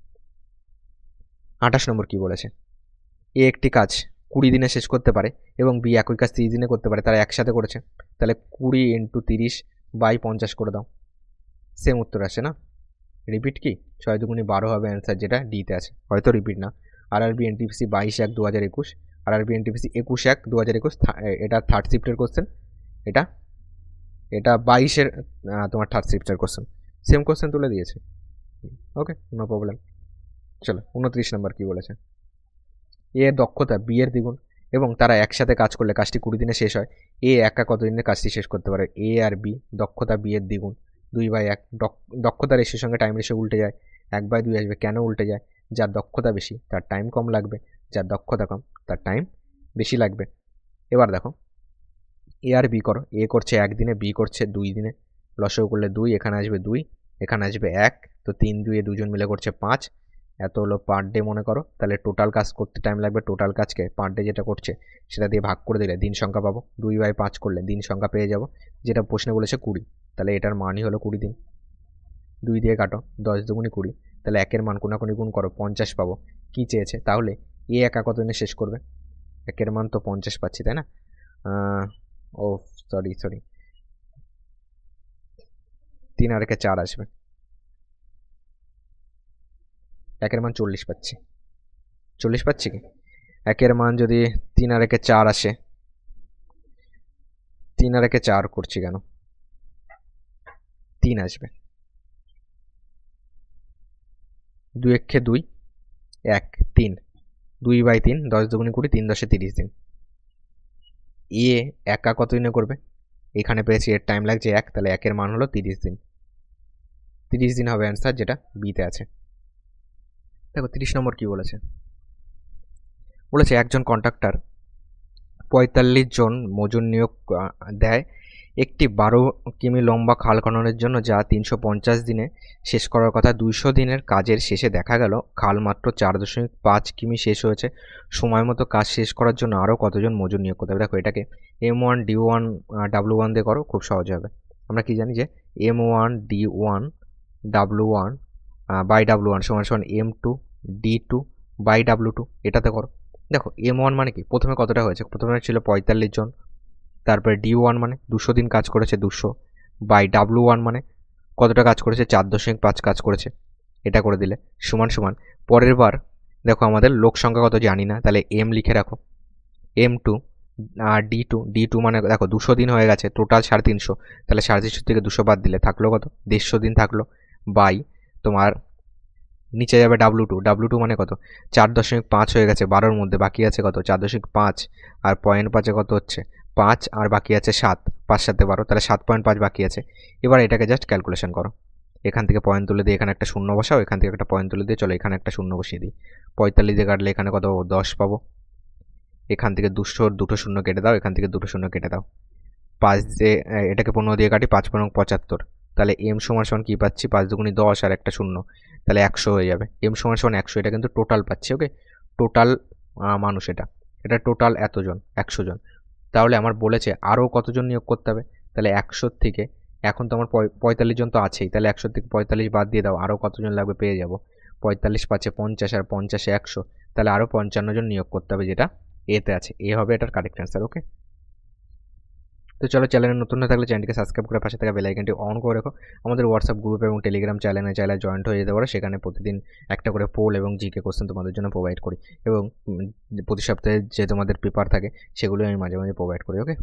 28 নম্বর কি বলেছে, এ একটি কাজ 20 দিনে শেষ করতে পারে এবং বি একই কাজ 30 দিনে করতে পারে, তারা একসাথে করেছে, তাহলে 20 × 30 বাই 50 করে দাও, সেম উত্তর আসে না। রিপিট কি 6 দুগুণে 12 হবে অ্যান্সার, যেটা ডিতে আছে, হয়তো রিপিট না। আরআরবি এনটিপিসি 22/1/2021, আরআরবি এনটিপিসি 21/1/2021, এটা থার্ড শিফটের কোশ্চেন, এটা 22-এর তোমার থার্ড শিফটের কোশ্চেন, সেম কোশ্চেন তুলে দিয়েছে। ওকে, নো প্রবলেম। চলো 29 নম্বর কি বলেছে, এ দক্ষতা বি এর দ্বিগুণ এবং তারা একসাথে কাজ করলে কাজটি 20 দিনে শেষ হয়, এ একা কতদিনে কাজটি শেষ করতে পারে। এ আর বি, দক্ষতা বি এর দ্বিগুণ, 2/1, দক্ষতা রেশিওর সঙ্গে টাইম রেশিও উল্টে যায়, 1/2 আসবে। কেন উল্টে যায়? যার দক্ষতা বেশি তার টাইম কম লাগবে, যার দক্ষতা কম তার টাইম বেশি লাগবে। এবার দেখো এ আর বি করো, এ করছে 1 দিনে, বি করছে 2 দিনে, লসও করলে 2, এখানে আসবে 2, এখানে আসবে 1, তো 3 2 দুজন মিলে করছে 5, এত হলো পার ডে মনে করো, তাহলে টোটাল কাজ করতে টাইম লাগবে, টোটাল কাজকে পার ডে যেটা করছে সেটা দিয়ে ভাগ করে দিলে দিন সংখ্যা পাবো, 2/5 করলে দিন সংখ্যা পেয়ে যাব, যেটা প্রশ্নে বলেছে 20, তাহলে এটার মানই হলো 20 দিন। 2 দিয়ে কাটো, 10 দুগুণে 20, তাহলে 1-এর মান কোনাকুনি গুণ করো, 50 পাবো। কি চেয়েছে তাহলে, এ একা কত দিনে শেষ করবে, 1-এর মান তো 50 পাচ্ছি তাই না, ও সরি 3 আর 1-এ 4 আসবে, 1-এর মান 40 পাচ্ছি, 40 পাচ্ছি কি, 1-এর মান যদি 3 আর 1-এ 4 আসে, 3 আর 1-এ 4 করছি কেন, 3 আসবে, 2 1-এ 2, 1 3, 2/3, 10 দুগুণে 20, 3 10-এ 30 দিন। এ একা কত দিনে করবে, এখানে পেয়েছি এর টাইম লাগছে 1, তাহলে 1-এর মান হলো 30 দিন, 30 দিন হবে অ্যান্সার, যেটা বিতে আছে। দেখো 30 নম্বর কি বলেছে, বলেছে একজন কন্ট্রাক্টর 45 জন মজুর নিয়োগ দেয় একটি 12 কিমি লম্বা খাল খননের জন্য, যা 350 দিনে শেষ করার কথা। 200 দিনের কাজের শেষে দেখা গেল খাল মাত্র 4.5 কিমি শেষ হয়েছে। সময় মতো কাজ শেষ করার জন্য আরও কতজন মজুর নিয়োগ করতে হবে। দেখো এটাকে M1 D1 W1 দিয়ে করো, খুব সহজ হবে। আমরা কি জানি যে M1 D1 W1 by W1 সমান M2 D2 বাই W2, এটাতে করো। দেখো M1 মানে কি, প্রথমে কতটা হয়েছে, প্রথমে ছিল 45 জন, তারপরে D1 মানে 200 দিন কাজ করেছে 200, বাই W1 মানে কতটা কাজ করেছে 4.5 কাজ করেছে, এটা করে দিলে সমান পরের বার দেখো আমাদের লোক সংখ্যা কত জানি না, তাহলে M লিখে রাখো, M2 আর D2 মানে দেখো 200 দিন হয়ে গেছে, টোটাল 350, তাহলে 350 থেকে 200 বাদ দিলে থাকলো কত, 150 দিন থাকলো, বাই তোমার নিচে যাবে W2 মানে কত 4.5 হয়ে গেছে, 12-র মধ্যে বাকি আছে কত 4.5, আর 0.5-এ কত হচ্ছে 5, আর বাকি আছে 7, 5 7 12, তাহলে 7.5 বাকি আছে। এবার এটাকে জাস্ট ক্যালকুলেশন করো, এখান থেকে পয়েন্ট তুলে দিয়ে এখানে একটা শূন্য বসাও, এখান থেকে একটা পয়েন্ট তুলে দিয়ে চলো এখানে একটা শূন্য বসিয়ে দিই, 45 দিয়ে কাটলে এখানে কত 10 পাবো, এখান থেকে 200 দুটো শূন্য কেটে দাও, এখান থেকে দুটো শূন্য কেটে দাও, 5 দিয়ে এটাকে 15 দিয়ে কাটি, 5 15 75, তাহলে M সমান কি পাচ্ছি 5 দুগুণে 10 আর একটা শূন্য, তাহলে 100 হয়ে যাবে। M সমান 100, এটা কিন্তু টোটাল পাচ্ছি। ওকে, টোটাল মানুষ, এটা টোটাল এতজন 100 জন, তাহলে আমার বলেছে আরও কতজন নিয়োগ করতে হবে, তাহলে 100 থেকে এখন তো আমার 45 জন তো আছেই, তাহলে 100 থেকে 45 বাদ দিয়ে দাও, আরও কতজন লাগবে পেয়ে যাব, 45 পাচ্ছে 50, আর 50-এ 100, তাহলে আরও 55 জন নিয়োগ করতে হবে, যেটা এতে আছে, এ হবে এটার কারেক্ট অ্যান্সার। ওকে, তো চলো চ্যানেলে নতুন না থাকলে চ্যানেলটিকে সাবস্ক্রাইব করে পাশে থাকা বেল আইকনটি অন করে রেখো। আমাদের হোয়াটসঅ্যাপ গ্রুপ এবং টেলিগ্রাম চ্যানেলে চাইলে জয়েন্ট হয়ে যেতে পারো, সেখানে প্রতিদিন একটা করে পোল এবং জিকে কোশ্চেন তোমাদের জন্য প্রোভাইড করি, এবং প্রতি সপ্তাহে যে তোমাদের পেপার থাকে সেগুলো আমি মাঝে মাঝে প্রোভাইড করি। ওকে।